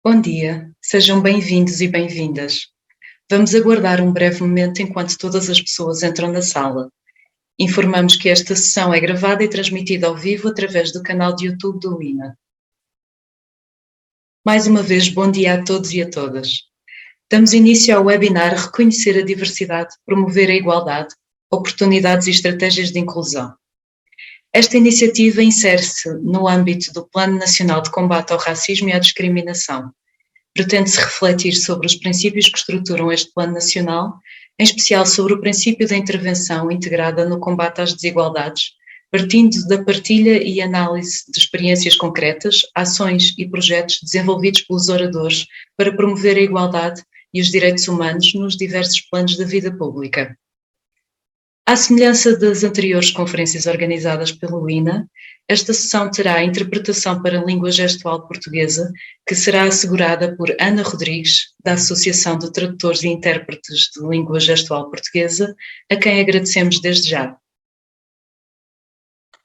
Bom dia, sejam bem-vindos e bem-vindas. Vamos aguardar um breve momento enquanto todas as pessoas entram na sala. Informamos que esta sessão é gravada e transmitida ao vivo através do canal de YouTube do INA. Mais uma vez, bom dia a todos e a todas. Damos início ao webinar Reconhecer a Diversidade, Promover a Igualdade, Oportunidades e Estratégias de Inclusão. Esta iniciativa insere-se no âmbito do Plano Nacional de Combate ao Racismo e à Discriminação. Pretende-se refletir sobre os princípios que estruturam este Plano Nacional, em especial sobre o princípio da intervenção integrada no combate às desigualdades, partindo da partilha e análise de experiências concretas, ações e projetos desenvolvidos pelos oradores para promover a igualdade e os direitos humanos nos diversos planos da vida pública. À semelhança das anteriores conferências organizadas pelo INA, esta sessão terá a interpretação para a língua gestual portuguesa, que será assegurada por Ana Rodrigues, da Associação de Tradutores e Intérpretes de Língua Gestual Portuguesa, a quem agradecemos desde já.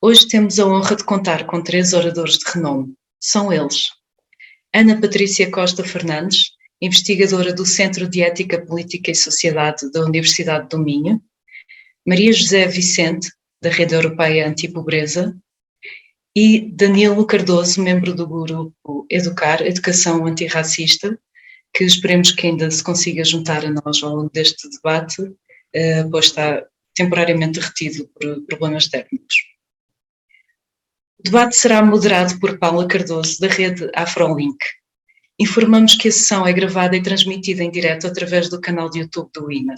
Hoje temos a honra de contar com 3 oradores de renome. São eles: Ana Patrícia Costa Fernandes, investigadora do Centro de Ética, Política e Sociedade da Universidade do Minho; Maria José Vicente, da Rede Europeia Antipobreza; e Danilo Cardoso, membro do grupo Educar, Educação Antirracista, que esperemos que ainda se consiga juntar a nós ao longo deste debate, pois está temporariamente retido por problemas técnicos. O debate será moderado por Paula Cardoso, da Rede Afrolink. Informamos que a sessão é gravada e transmitida em direto através do canal de YouTube do INA.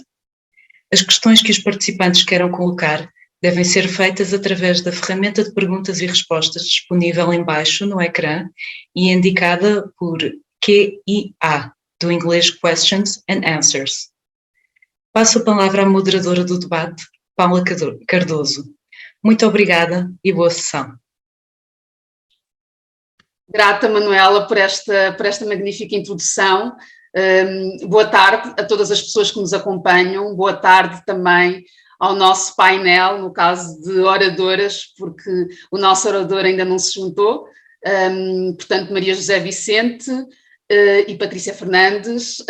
As questões que os participantes queiram colocar devem ser feitas através da ferramenta de perguntas e respostas disponível em baixo no ecrã e indicada por QIA, do inglês Questions and Answers. Passo a palavra à moderadora do debate, Paula Cardoso. Muito obrigada e boa sessão. Grata, Manuela, por esta magnífica introdução. Boa tarde a todas as pessoas que nos acompanham, boa tarde também ao nosso painel, no caso de oradoras, porque o nosso orador ainda não se juntou, portanto Maria José Vicente e Patrícia Fernandes.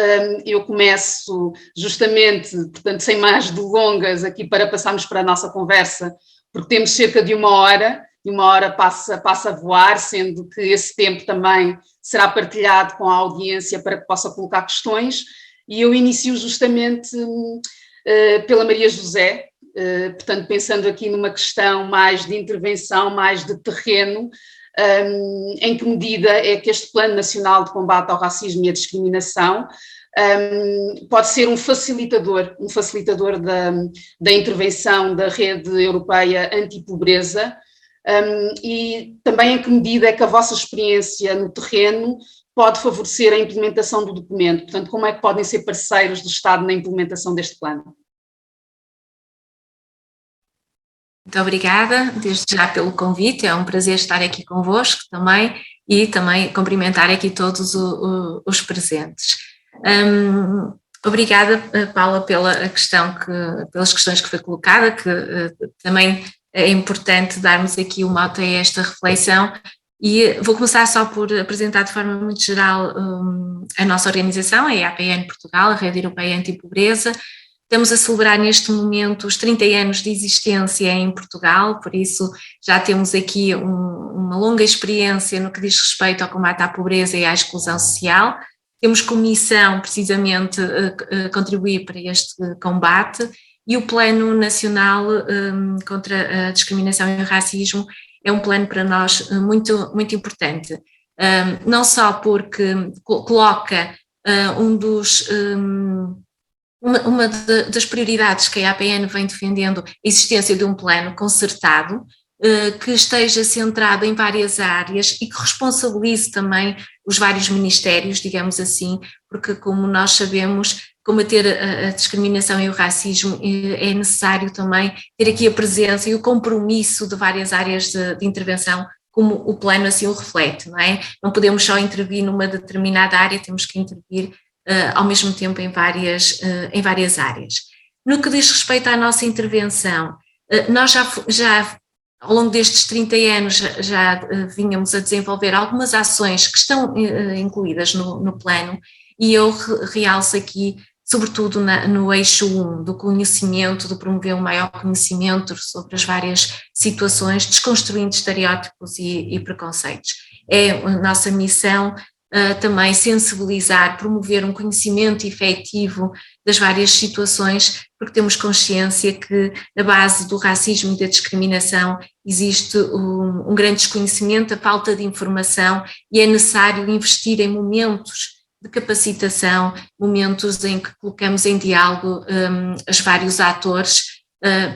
Eu começo justamente, portanto sem mais delongas aqui para passarmos para a nossa conversa, porque temos cerca de 1 hora, e 1 hora passa a voar, sendo que esse tempo também será partilhado com a audiência para que possa colocar questões, e eu inicio justamente pela Maria José, portanto pensando aqui numa questão mais de intervenção, mais de terreno, em que medida é que este Plano Nacional de Combate ao Racismo e à Discriminação pode ser um facilitador da intervenção da Rede Europeia Antipobreza, e também em que medida é que a vossa experiência no terreno pode favorecer a implementação do documento, portanto, como é que podem ser parceiros do Estado na implementação deste plano? Muito obrigada, desde já pelo convite, é um prazer estar aqui convosco também e também cumprimentar aqui todos os presentes. Obrigada, Paula, pelas questões que foi colocada, que também é importante darmos aqui uma alta a esta reflexão, e vou começar só por apresentar de forma muito geral a nossa organização, a EAPN Portugal, a Rede Europeia Antipobreza. Estamos a celebrar neste momento os 30 anos de existência em Portugal, por isso já temos aqui uma longa experiência no que diz respeito ao combate à pobreza e à exclusão social. Temos como missão precisamente contribuir para este combate, e o Plano Nacional contra a Discriminação e o Racismo é um plano para nós muito, muito importante, não só porque coloca uma das prioridades que a APN vem defendendo, a existência de um plano concertado, que esteja centrado em várias áreas e que responsabilize também os vários ministérios, digamos assim, porque, como nós sabemos, combater a discriminação e o racismo é necessário também ter aqui a presença e o compromisso de várias áreas de intervenção, como o plano assim o reflete, não é? Não podemos só intervir numa determinada área, temos que intervir ao mesmo tempo em várias áreas. No que diz respeito à nossa intervenção, nós já ao longo destes 30 anos já vínhamos a desenvolver algumas ações que estão incluídas no plano, e eu realço aqui, sobretudo no eixo 1, do conhecimento, de promover um maior conhecimento sobre as várias situações, desconstruindo estereótipos e preconceitos. É a nossa missão também sensibilizar, promover um conhecimento efetivo das várias situações, porque temos consciência que na base do racismo e da discriminação existe um grande desconhecimento, a falta de informação, e é necessário investir em momentos de capacitação, momentos em que colocamos em diálogo os vários atores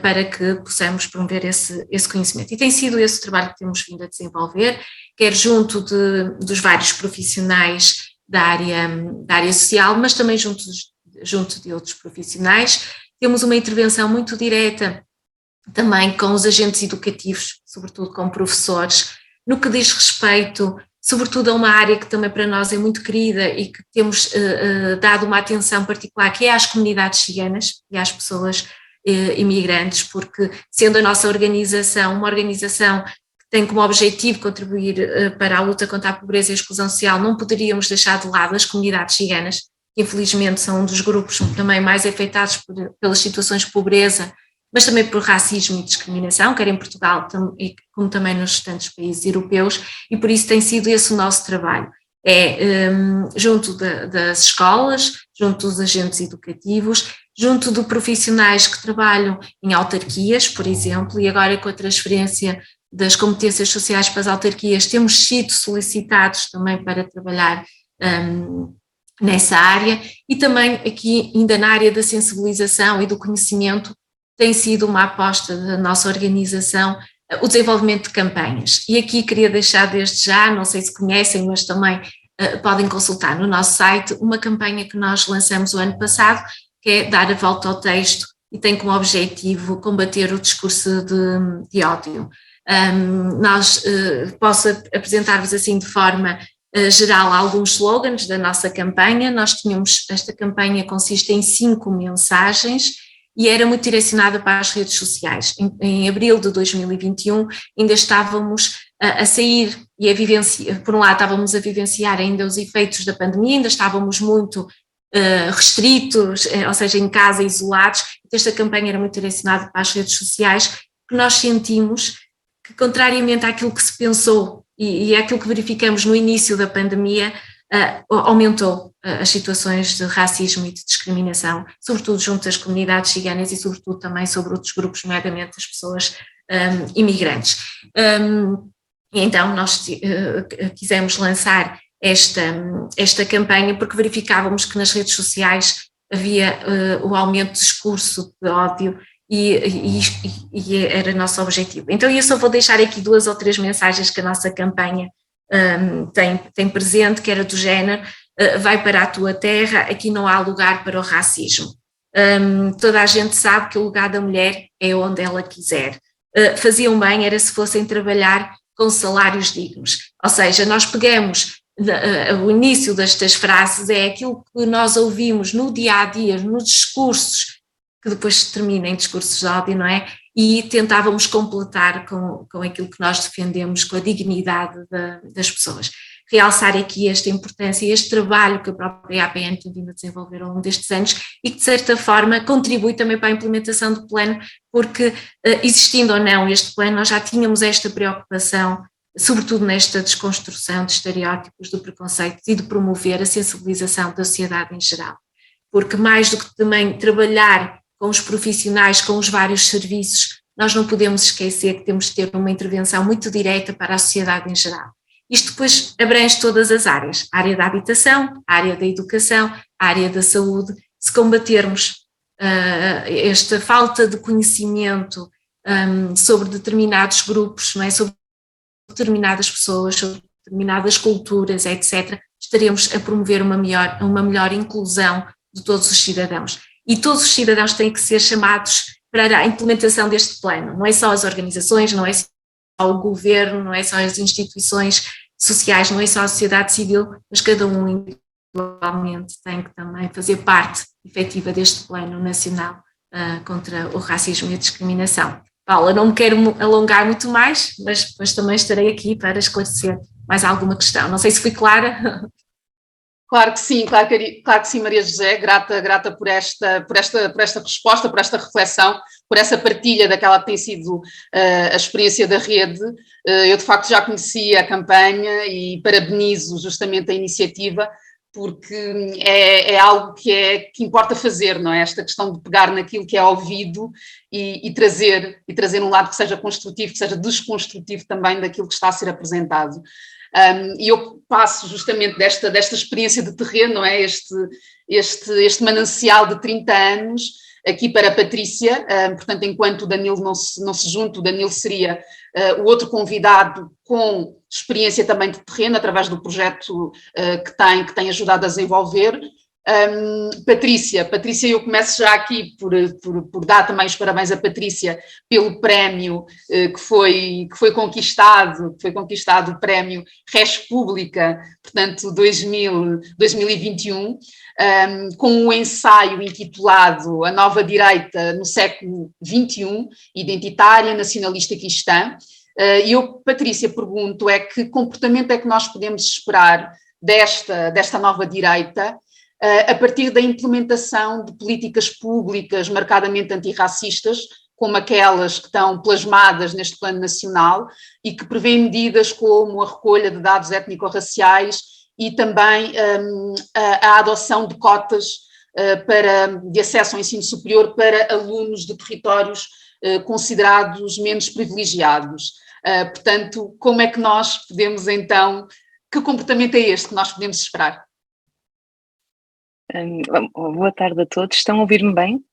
para que possamos promover esse conhecimento. E tem sido esse o trabalho que temos vindo a desenvolver, quer junto dos vários profissionais da área social, mas também junto de outros profissionais. Temos uma intervenção muito direta também com os agentes educativos, sobretudo com professores, no que diz respeito, sobretudo a uma área que também para nós é muito querida e que temos dado uma atenção particular, que é às comunidades ciganas e às pessoas imigrantes, porque sendo a nossa organização uma organização tem como objetivo contribuir para a luta contra a pobreza e a exclusão social, não poderíamos deixar de lado as comunidades ciganas, que infelizmente são um dos grupos também mais afetados pelas situações de pobreza, mas também por racismo e discriminação, quer em Portugal como também nos restantes países europeus, e por isso tem sido esse o nosso trabalho. Junto das escolas, junto dos agentes educativos, junto de profissionais que trabalham em autarquias, por exemplo, e agora com a transferência das competências sociais para as autarquias, temos sido solicitados também para trabalhar nessa área, e também aqui ainda na área da sensibilização e do conhecimento tem sido uma aposta da nossa organização o desenvolvimento de campanhas. E aqui queria deixar desde já, não sei se conhecem, mas também podem consultar no nosso site, uma campanha que nós lançamos o ano passado, que é dar a volta ao texto e tem como objetivo combater o discurso de ódio. Posso apresentar-vos assim de forma geral alguns slogans da nossa campanha. Esta campanha consiste em 5 mensagens e era muito direcionada para as redes sociais. Em abril de 2021 ainda estávamos a sair e a vivenciar, por um lado estávamos a vivenciar ainda os efeitos da pandemia, ainda estávamos muito restritos, ou seja, em casa, isolados. Esta campanha era muito direcionada para as redes sociais, que nós sentimos que, contrariamente àquilo que se pensou e àquilo que verificamos no início da pandemia, aumentou as situações de racismo e de discriminação, sobretudo junto às comunidades ciganas e sobretudo também sobre outros grupos, nomeadamente as pessoas imigrantes. Então nós quisemos lançar esta campanha porque verificávamos que nas redes sociais havia o aumento de discurso de ódio e era o nosso objetivo. Então eu só vou deixar aqui 2 ou 3 mensagens que a nossa campanha tem presente, que era do género: vai para a tua terra, aqui não há lugar para o racismo. Toda a gente sabe que o lugar da mulher é onde ela quiser. Faziam bem era se fossem trabalhar com salários dignos. Ou seja, nós pegamos o início destas frases, é aquilo que nós ouvimos no dia a dia, nos discursos, que depois se termina em discursos de ódio, não é? E tentávamos completar com aquilo que nós defendemos, com a dignidade das pessoas. Realçar aqui esta importância e este trabalho que a própria APN tem vindo a desenvolver ao longo destes anos e que, de certa forma, contribui também para a implementação do plano, porque, existindo ou não este plano, nós já tínhamos esta preocupação, sobretudo nesta desconstrução de estereótipos, de preconceitos e de promover a sensibilização da sociedade em geral. Porque mais do que também trabalhar com os profissionais, com os vários serviços, nós não podemos esquecer que temos de ter uma intervenção muito direta para a sociedade em geral. Isto depois abrange todas as áreas: a área da habitação, a área da educação, a área da saúde. Se combatermos esta falta de conhecimento sobre determinados grupos, não é? Sobre determinadas pessoas, sobre determinadas culturas, etc., estaremos a promover uma melhor inclusão de todos os cidadãos. E todos os cidadãos têm que ser chamados para a implementação deste plano. Não é só as organizações, não é só o governo, não é só as instituições sociais, não é só a sociedade civil, mas cada um individualmente tem que também fazer parte efetiva deste plano nacional contra o racismo e a discriminação. Paula, não me quero alongar muito mais, mas depois também estarei aqui para esclarecer mais alguma questão. Não sei se fui clara. Claro que sim, claro que sim, Maria José, grata por esta resposta, por esta reflexão, por essa partilha daquela que tem sido a experiência da rede. Eu, de facto, já conhecia a campanha e parabenizo justamente a iniciativa, porque é algo que importa fazer, não é? Esta questão de pegar naquilo que é ouvido e trazer um lado que seja construtivo, que seja desconstrutivo também daquilo que está a ser apresentado. E eu passo justamente desta experiência de terreno, não é? Este manancial de 30 anos, aqui para a Patrícia, portanto, enquanto o Danilo não se junta, o Danilo seria o outro convidado com experiência também de terreno, através do projeto que tem ajudado a desenvolver. Patrícia, eu começo já aqui por dar também os parabéns a Patrícia pelo prémio que foi conquistado o prémio Res Pública, portanto 2021, com um ensaio intitulado A Nova Direita no Século XXI, Identitária, Nacionalista e Cristã. E eu, Patrícia, pergunto que comportamento é que nós podemos esperar desta nova direita a partir da implementação de políticas públicas marcadamente antirracistas, como aquelas que estão plasmadas neste plano nacional e que prevêem medidas como a recolha de dados étnico-raciais e também a adoção de cotas de acesso ao ensino superior para alunos de territórios considerados menos privilegiados. Portanto, como é que nós podemos então, que comportamento é este que nós podemos esperar? Boa tarde a todos, estão a ouvir-me bem?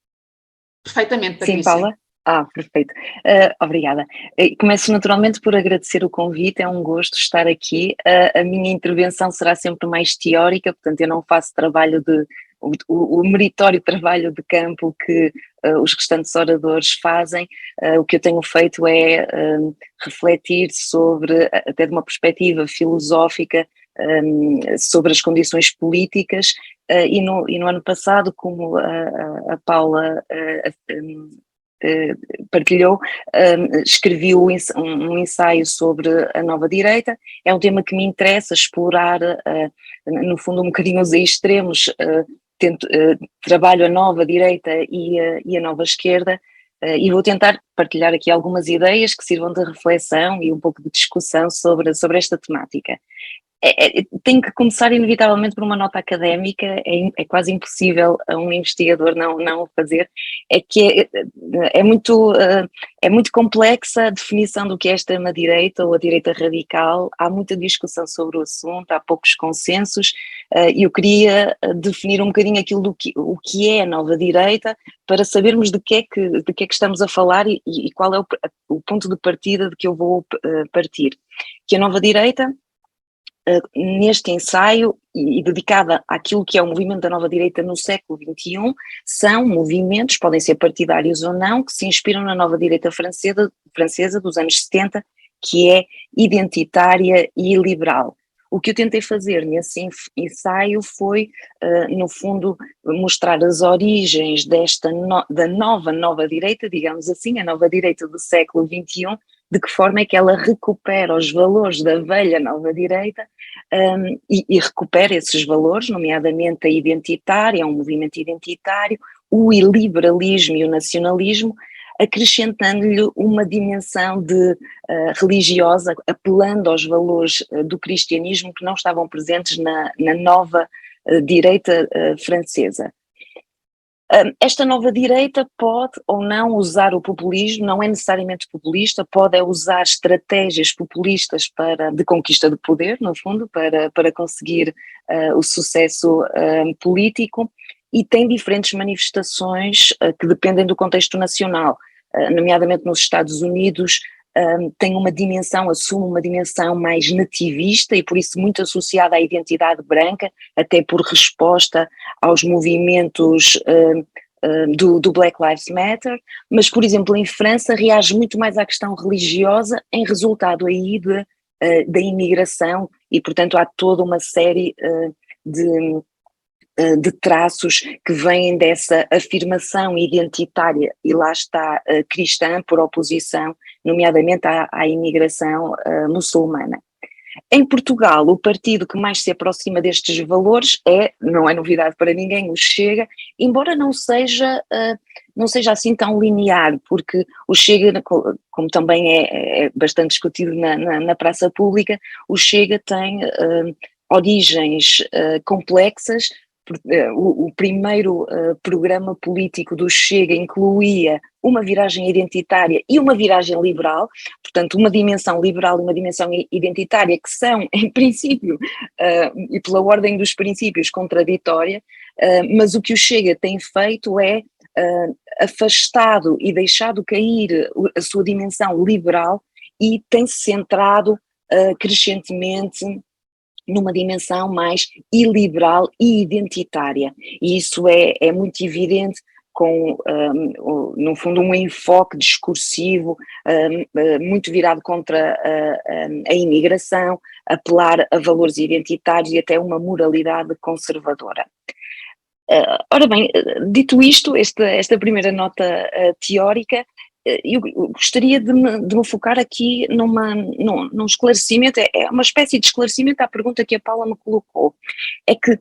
Perfeitamente, Patrícia. Sim, Paula? Perfeito. Obrigada. Começo naturalmente por agradecer o convite, é um gosto estar aqui. A minha intervenção será sempre mais teórica, portanto eu não faço o meritório trabalho de campo que os restantes oradores fazem. O que eu tenho feito é refletir sobre, até de uma perspectiva filosófica, sobre as condições políticas, e no ano passado, como a Paula partilhou, escrevi um ensaio sobre a nova direita. É um tema que me interessa explorar, no fundo um bocadinho os extremos, trabalho a nova direita e a nova esquerda, e vou tentar partilhar aqui algumas ideias que sirvam de reflexão e um pouco de discussão sobre esta temática. Tem que começar inevitavelmente por uma nota académica, é quase impossível a um investigador não o fazer, é muito complexa a definição do que é a extrema-direita ou a direita radical, há muita discussão sobre o assunto, há poucos consensos, e eu queria definir um bocadinho aquilo o que é a nova direita, para sabermos de que é que estamos a falar e qual é o ponto de partida de que eu vou partir. Que a nova direita, neste ensaio e dedicada àquilo que é o movimento da nova direita no século XXI, são movimentos, podem ser partidários ou não, que se inspiram na nova direita francesa dos anos 70, que é identitária e liberal. O que eu tentei fazer nesse ensaio foi, no fundo, mostrar as origens da nova direita, digamos assim, a nova direita do século XXI, de que forma é que ela recupera os valores da velha nova direita, e recupera esses valores, nomeadamente a identitária, um movimento identitário, o liberalismo e o nacionalismo, acrescentando-lhe uma dimensão religiosa, apelando aos valores do cristianismo que não estavam presentes na nova direita francesa. Esta nova direita pode ou não usar o populismo, não é necessariamente populista, pode usar estratégias populistas de conquista de poder, no fundo, para conseguir o sucesso político, e tem diferentes manifestações que dependem do contexto nacional, nomeadamente nos Estados Unidos. Assume uma dimensão mais nativista e por isso muito associada à identidade branca, até por resposta aos movimentos do Black Lives Matter, mas por exemplo em França reage muito mais à questão religiosa em resultado aí da imigração, e portanto há toda uma série de de traços que vêm dessa afirmação identitária, e lá está, cristã, por oposição, nomeadamente à imigração muçulmana. Em Portugal, o partido que mais se aproxima destes valores não é novidade para ninguém, o Chega, embora não seja assim tão linear, porque o Chega, como também é bastante discutido na praça pública, o Chega tem origens complexas. O primeiro programa político do Chega incluía uma viragem identitária e uma viragem liberal, portanto uma dimensão liberal e uma dimensão identitária que são, em princípio, e pela ordem dos princípios, contraditória, mas o que o Chega tem feito é afastado e deixado cair a sua dimensão liberal e tem-se centrado crescentemente numa dimensão mais iliberal e identitária, e isso é muito evidente com, no fundo, um enfoque discursivo muito virado contra a imigração, apelar a valores identitários e até uma moralidade conservadora. Ora bem, dito isto, esta primeira nota teórica, eu gostaria de me focar aqui num esclarecimento, é uma espécie de esclarecimento à pergunta que a Paula me colocou. É que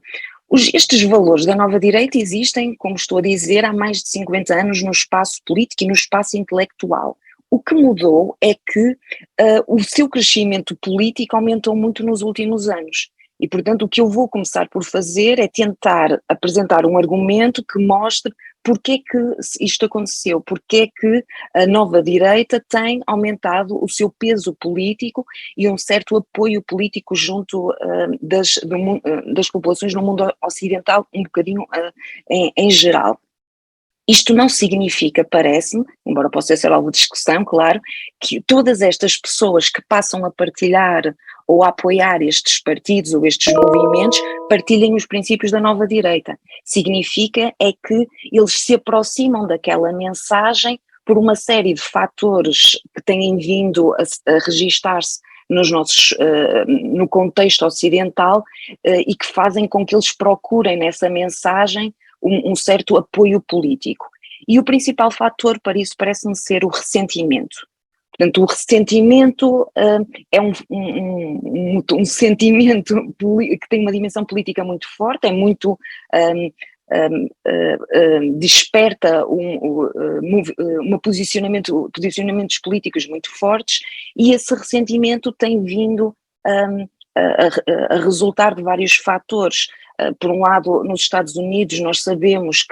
estes valores da nova direita existem, como estou a dizer, há mais de 50 anos no espaço político e no espaço intelectual. O que mudou é que o seu crescimento político aumentou muito nos últimos anos. E, portanto, o que eu vou começar por fazer é tentar apresentar um argumento que mostre porque é que isto aconteceu, porque é que a nova direita tem aumentado o seu peso político e um certo apoio político junto das populações no mundo ocidental, um bocadinho em geral. Isto não significa, parece-me, embora possa ser algo de discussão, claro, que todas estas pessoas que passam a partilhar ou a apoiar estes partidos ou estes movimentos partilhem os princípios da nova direita. Significa é que eles se aproximam daquela mensagem por uma série de fatores que têm vindo a registar-se no contexto ocidental e que fazem com que eles procurem nessa mensagem um certo apoio político. E o principal fator para isso parece-me ser o ressentimento. Portanto, o ressentimento é um sentimento que tem uma dimensão política muito forte, é muito desperta posicionamentos políticos muito fortes, e esse ressentimento tem vindo a resultar de vários fatores. Por um lado, nos Estados Unidos nós sabemos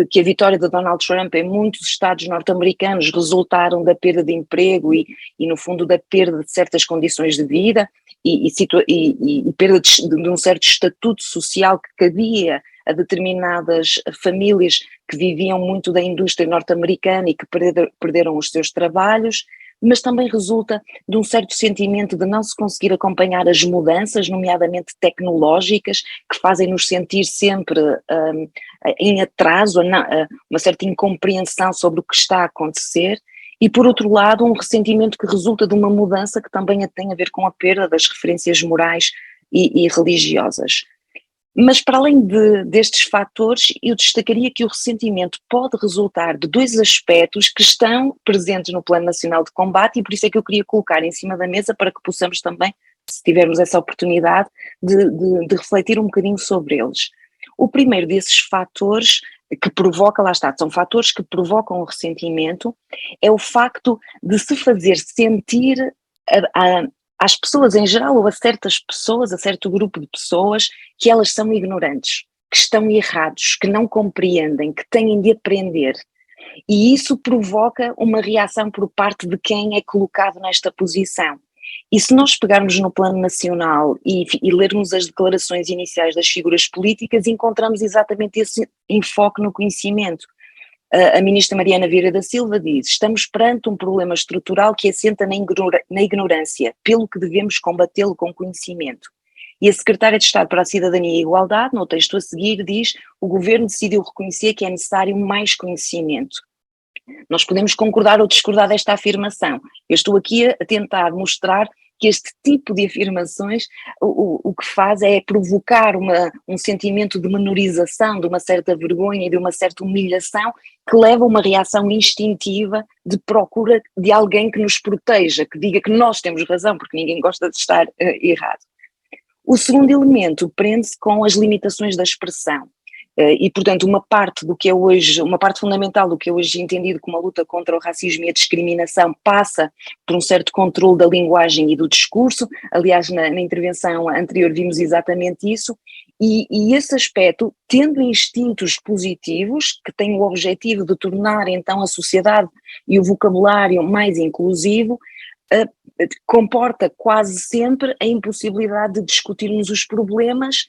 que a vitória de Donald Trump em muitos estados norte-americanos resultaram da perda de emprego e no fundo da perda de certas condições de vida e perda de um certo estatuto social que cabia a determinadas famílias que viviam muito da indústria norte-americana e que perderam os seus trabalhos, mas também resulta de um certo sentimento de não se conseguir acompanhar as mudanças, nomeadamente tecnológicas, que fazem-nos sentir sempre em atraso, uma certa incompreensão sobre o que está a acontecer, e por outro lado um ressentimento que resulta de uma mudança que também tem a ver com a perda das referências morais e religiosas. Mas para além destes fatores, eu destacaria que o ressentimento pode resultar de dois aspectos que estão presentes no Plano Nacional de Combate, e por isso é que eu queria colocar em cima da mesa para que possamos também, se tivermos essa oportunidade, de refletir um bocadinho sobre eles. O primeiro desses fatores que provoca, lá está, são fatores que provocam o ressentimento, é o facto de se fazer sentir às pessoas em geral, ou a certas pessoas, a certo grupo de pessoas, que elas são ignorantes, que estão errados, que não compreendem, que têm de aprender. E isso provoca uma reação por parte de quem é colocado nesta posição. E se nós pegarmos no plano nacional e lermos as declarações iniciais das figuras políticas, encontramos exatamente esse enfoque no conhecimento. A ministra Mariana Vieira da Silva diz: estamos perante um problema estrutural que assenta na ignorância, pelo que devemos combatê-lo com conhecimento. E a secretária de Estado para a Cidadania e a Igualdade, no texto a seguir, diz: o governo decidiu reconhecer que é necessário mais conhecimento. Nós podemos concordar ou discordar desta afirmação. Eu estou aqui a tentar mostrar que este tipo de afirmações o que faz é provocar um sentimento de menorização, de uma certa vergonha e de uma certa humilhação, que leva a uma reação instintiva de procura de alguém que nos proteja, que diga que nós temos razão, porque ninguém gosta de estar errado. O segundo elemento prende-se com as limitações da expressão. E, portanto, uma parte fundamental do que é hoje entendido como a luta contra o racismo e a discriminação passa por um certo controle da linguagem e do discurso. Aliás, na intervenção anterior vimos exatamente isso, e esse aspecto, tendo instintos positivos, que têm o objetivo de tornar então a sociedade e o vocabulário mais inclusivo, comporta quase sempre a impossibilidade de discutirmos os problemas,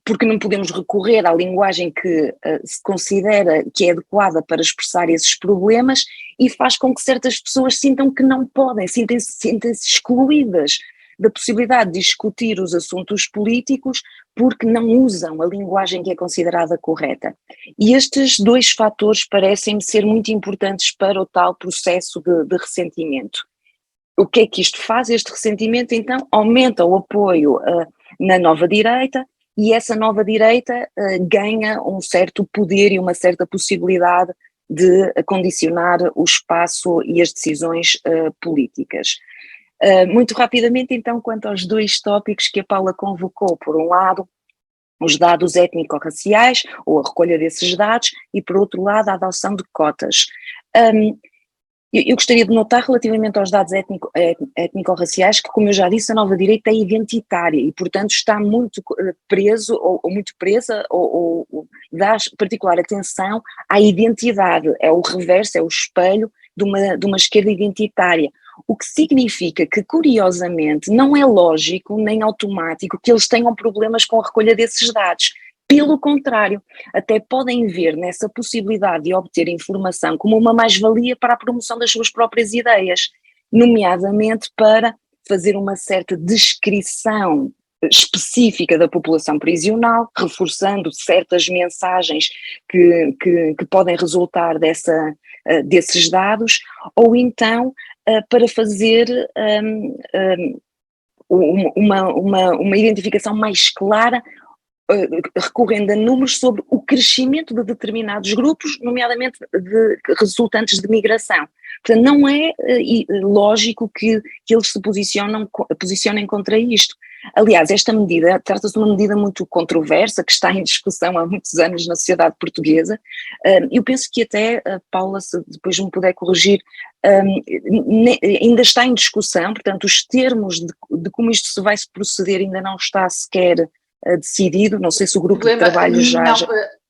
porque não podemos recorrer à linguagem que se considera que é adequada para expressar esses problemas, e faz com que certas pessoas sintam que não podem, sentem-se excluídas da possibilidade de discutir os assuntos políticos porque não usam a linguagem que é considerada correta. E estes dois fatores parecem-me ser muito importantes para o tal processo de ressentimento. O que é que isto faz? Este ressentimento, então, aumenta o apoio na nova direita, e essa nova direita ganha um certo poder e uma certa possibilidade de condicionar o espaço e as decisões políticas. Muito rapidamente, então, quanto aos dois tópicos que a Paula convocou: por um lado, os dados étnico-raciais, ou a recolha desses dados, e por outro lado, a adoção de cotas. Eu gostaria de notar, relativamente aos dados étnico-raciais, que, como eu já disse, a nova direita é identitária e, portanto, está muito preso ou muito presa ou dá particular atenção à identidade. É o reverso, é o espelho de uma esquerda identitária. O que significa que, curiosamente, não é lógico nem automático que eles tenham problemas com a recolha desses dados. Pelo contrário, até podem ver nessa possibilidade de obter informação como uma mais-valia para a promoção das suas próprias ideias, nomeadamente para fazer uma certa descrição específica da população prisional, reforçando certas mensagens que podem resultar desses dados, ou então para fazer uma identificação mais clara, recorrendo a números sobre o crescimento de determinados grupos, nomeadamente resultantes de migração. Portanto, não é lógico que eles se posicionem contra isto. Aliás, esta medida trata-se de uma medida muito controversa, que está em discussão há muitos anos na sociedade portuguesa. Eu penso que até, Paula, se depois me puder corrigir, ainda está em discussão, portanto, os termos de como isto se vai proceder ainda não está sequer decidido. Não sei se o grupo de trabalho já...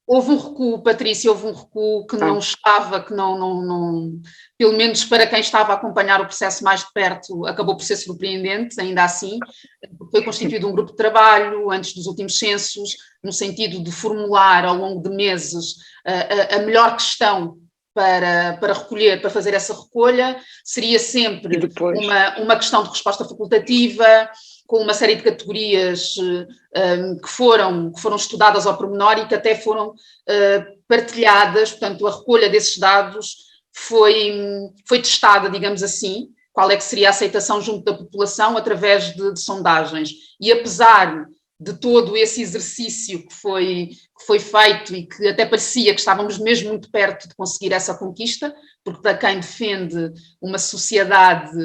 Houve um recuo, Patrícia, que não estava, que não, pelo menos para quem estava a acompanhar o processo mais de perto, acabou por ser surpreendente, ainda assim. Foi constituído um grupo de trabalho antes dos últimos censos, no sentido de formular ao longo de meses a melhor questão para recolher, para fazer essa recolha. Seria sempre uma questão de resposta facultativa, com uma série de categorias que foram estudadas ao pormenor e que até foram partilhadas. Portanto, a recolha desses dados foi testada, digamos assim, qual é que seria a aceitação junto da população através de sondagens. E apesar de todo esse exercício que foi feito e que até parecia que estávamos mesmo muito perto de conseguir essa conquista, porque para quem defende uma sociedade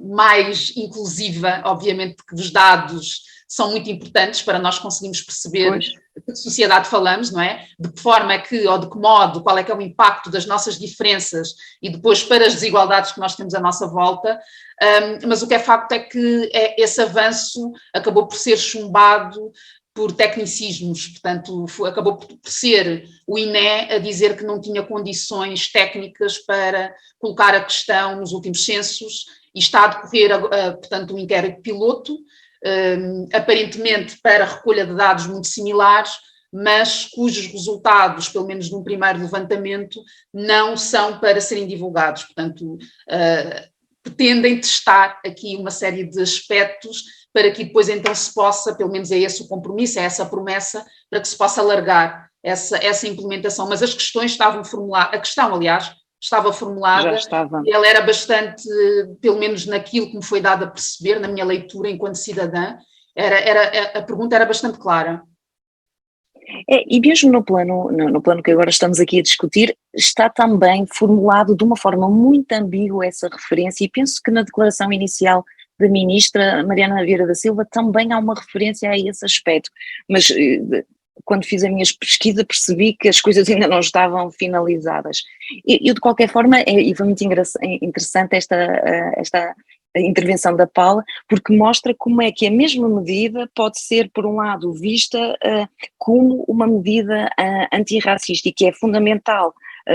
mais inclusiva, obviamente que os dados são muito importantes para nós conseguirmos perceber de que sociedade falamos, não é? De que forma é que, ou de que modo, qual é que é o impacto das nossas diferenças e depois para as desigualdades que nós temos à nossa volta. Mas o que é facto é que esse avanço acabou por ser chumbado por tecnicismos, portanto acabou por ser o INE a dizer que não tinha condições técnicas para colocar a questão nos últimos censos, e está a decorrer, portanto, um inquérito piloto, aparentemente para recolha de dados muito similares, mas cujos resultados, pelo menos num primeiro levantamento, não são para serem divulgados. Portanto, pretendem testar aqui uma série de aspectos para que depois então se possa, pelo menos é esse o compromisso, é essa a promessa, para que se possa alargar essa implementação. Mas as questões estavam formuladas, a questão, aliás, estava formulada. Já estava. Ela era bastante, pelo menos naquilo que me foi dado a perceber, na minha leitura enquanto cidadã, a pergunta era bastante clara. E mesmo no plano que agora estamos aqui a discutir, está também formulado de uma forma muito ambígua essa referência, e penso que na declaração inicial da ministra Mariana Vieira da Silva também há uma referência a esse aspecto, mas quando fiz a minha pesquisa percebi que as coisas ainda não estavam finalizadas. E de qualquer forma, e foi muito interessante esta a intervenção da Paula, porque mostra como é que a mesma medida pode ser, por um lado, vista como uma medida antirracista, e que é fundamental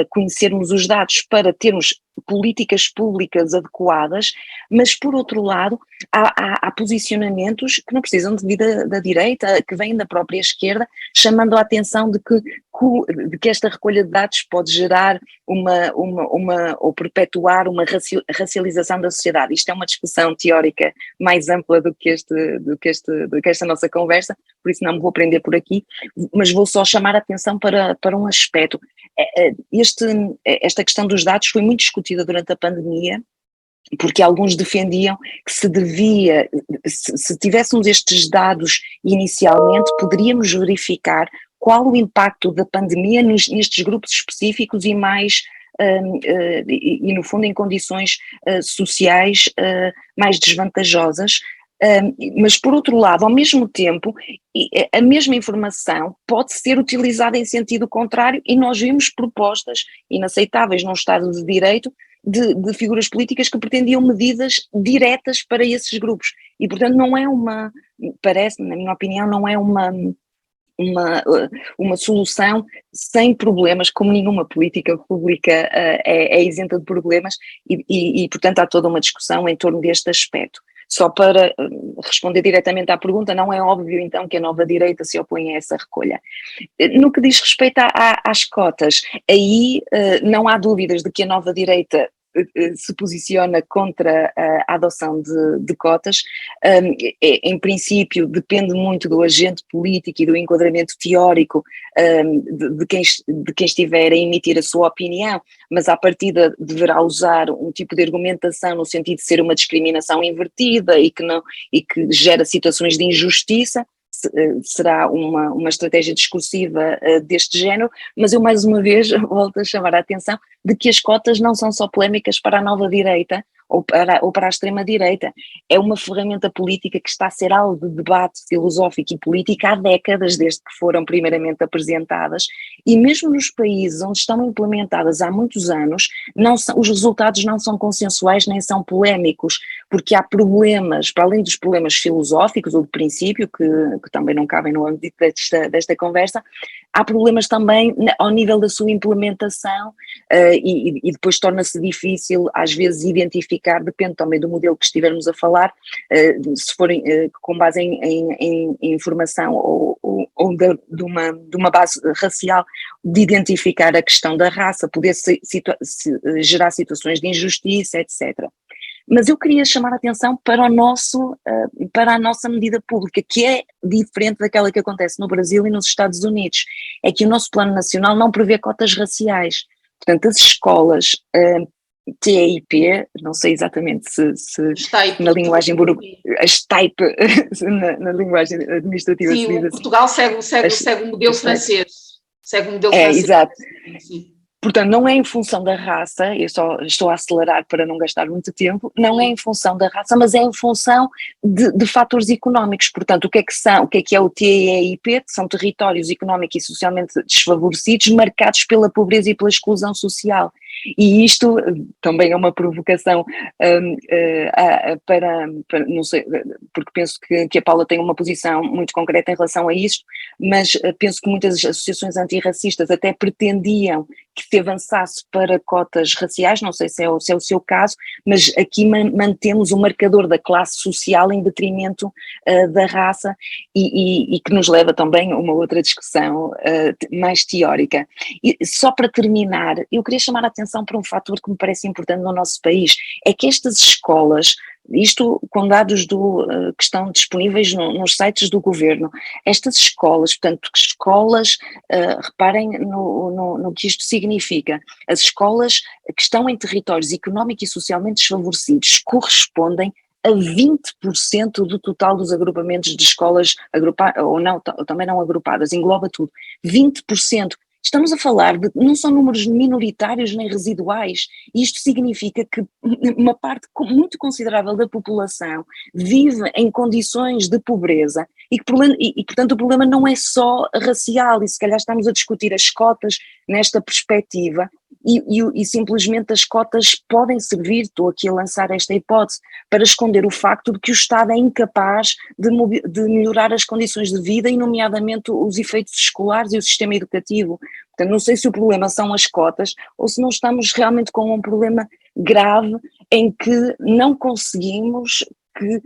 conhecermos os dados para termos políticas públicas adequadas, mas por outro lado há posicionamentos que não precisam de vir da direita, que vêm da própria esquerda, chamando a atenção de que esta recolha de dados pode gerar ou perpetuar uma racialização da sociedade. Isto é uma discussão teórica mais ampla do que esta nossa conversa, por isso não me vou prender por aqui, mas vou só chamar a atenção para um aspecto. Esta questão dos dados foi muito discutida durante a pandemia, porque alguns defendiam que se tivéssemos estes dados inicialmente, poderíamos verificar qual o impacto da pandemia nestes grupos específicos e mais, e no fundo em condições sociais mais desvantajosas. Mas por outro lado, ao mesmo tempo, a mesma informação pode ser utilizada em sentido contrário, e nós vimos propostas inaceitáveis num Estado de Direito de figuras políticas que pretendiam medidas diretas para esses grupos, e portanto não é parece, na minha opinião, não é uma solução sem problemas, como nenhuma política pública é isenta de problemas, e portanto há toda uma discussão em torno deste aspecto. Só para responder diretamente à pergunta, não é óbvio então que a nova direita se opõe a essa recolha. No que diz respeito às cotas, aí não há dúvidas de que a nova direita se posiciona contra a adoção de cotas. Em princípio depende muito do agente político e do enquadramento teórico de quem estiver a emitir a sua opinião, mas à partida deverá usar um tipo de argumentação no sentido de ser uma discriminação invertida e que gera situações de injustiça. Será uma estratégia discursiva deste género, mas eu mais uma vez volto a chamar a atenção de que as cotas não são só polémicas para a nova direita ou para a extrema-direita, é uma ferramenta política que está a ser alvo de debate filosófico e político há décadas, desde que foram primeiramente apresentadas, e mesmo nos países onde estão implementadas há muitos anos, os resultados não são consensuais nem são polémicos, porque há problemas, para além dos problemas filosóficos ou de princípio, que também não cabem no âmbito desta conversa, há problemas também ao nível da sua implementação, e depois torna-se difícil às vezes identificar, depende também do modelo que estivermos a falar, se forem com base em informação ou de uma base racial, de identificar a questão da raça, poder gerar situações de injustiça, etc. Mas eu queria chamar a atenção para a nossa medida pública, que é diferente daquela que acontece no Brasil e nos Estados Unidos. É que o nosso Plano Nacional não prevê cotas raciais. Portanto, as escolas TEIP, não sei exatamente se na linguagem STAIP, na linguagem administrativa. Sim, Portugal segue o modelo francês. Segue o modelo francês. Exato. Sim. Portanto, não é em função da raça, eu só estou a acelerar para não gastar muito tempo, não é em função da raça, mas é em função de fatores económicos. Portanto, o que é o TEIP? São territórios económicos e socialmente desfavorecidos, marcados pela pobreza e pela exclusão social. E isto também é uma provocação para não sei, porque penso que a Paula tem uma posição muito concreta em relação a isto, mas penso que muitas associações antirracistas até pretendiam que se avançasse para cotas raciais, não sei se é o seu caso, mas aqui mantemos o marcador da classe social em detrimento da raça, e que nos leva também a uma outra discussão mais teórica. E só para terminar, eu queria chamar a atenção para um fator que me parece importante no nosso país, é que estas escolas isto com dados que estão disponíveis nos sites do governo. Estas escolas, portanto, reparem no que isto significa. As escolas que estão em territórios económico e socialmente desfavorecidos correspondem a 20% do total dos agrupamentos de escolas também não agrupadas, engloba tudo. 20%. Estamos a falar não são números minoritários nem residuais, e isto significa que uma parte muito considerável da população vive em condições de pobreza e, portanto, o problema não é só racial, e se calhar estamos a discutir as cotas nesta perspectiva, e simplesmente as cotas podem servir, estou aqui a lançar esta hipótese, para esconder o facto de que o Estado é incapaz de melhorar as condições de vida e nomeadamente os efeitos escolares e o sistema educativo. Portanto, não sei se o problema são as cotas ou se não estamos realmente com um problema grave em que não conseguimos que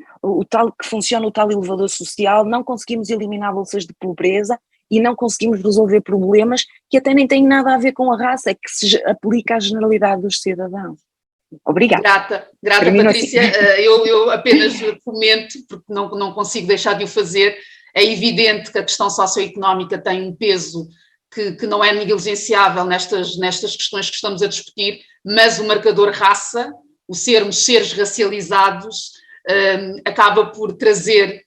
funcione o tal elevador social, não conseguimos eliminar bolsas de pobreza e não conseguimos resolver problemas que até nem têm nada a ver com a raça, é que se aplica à generalidade dos cidadãos. Obrigada. Grata Patrícia, assim. Eu apenas comento, porque não consigo deixar de o fazer. É evidente que a questão socioeconómica tem um peso que não é negligenciável nestas questões que estamos a discutir, mas o marcador raça, o sermos seres racializados, acaba por trazer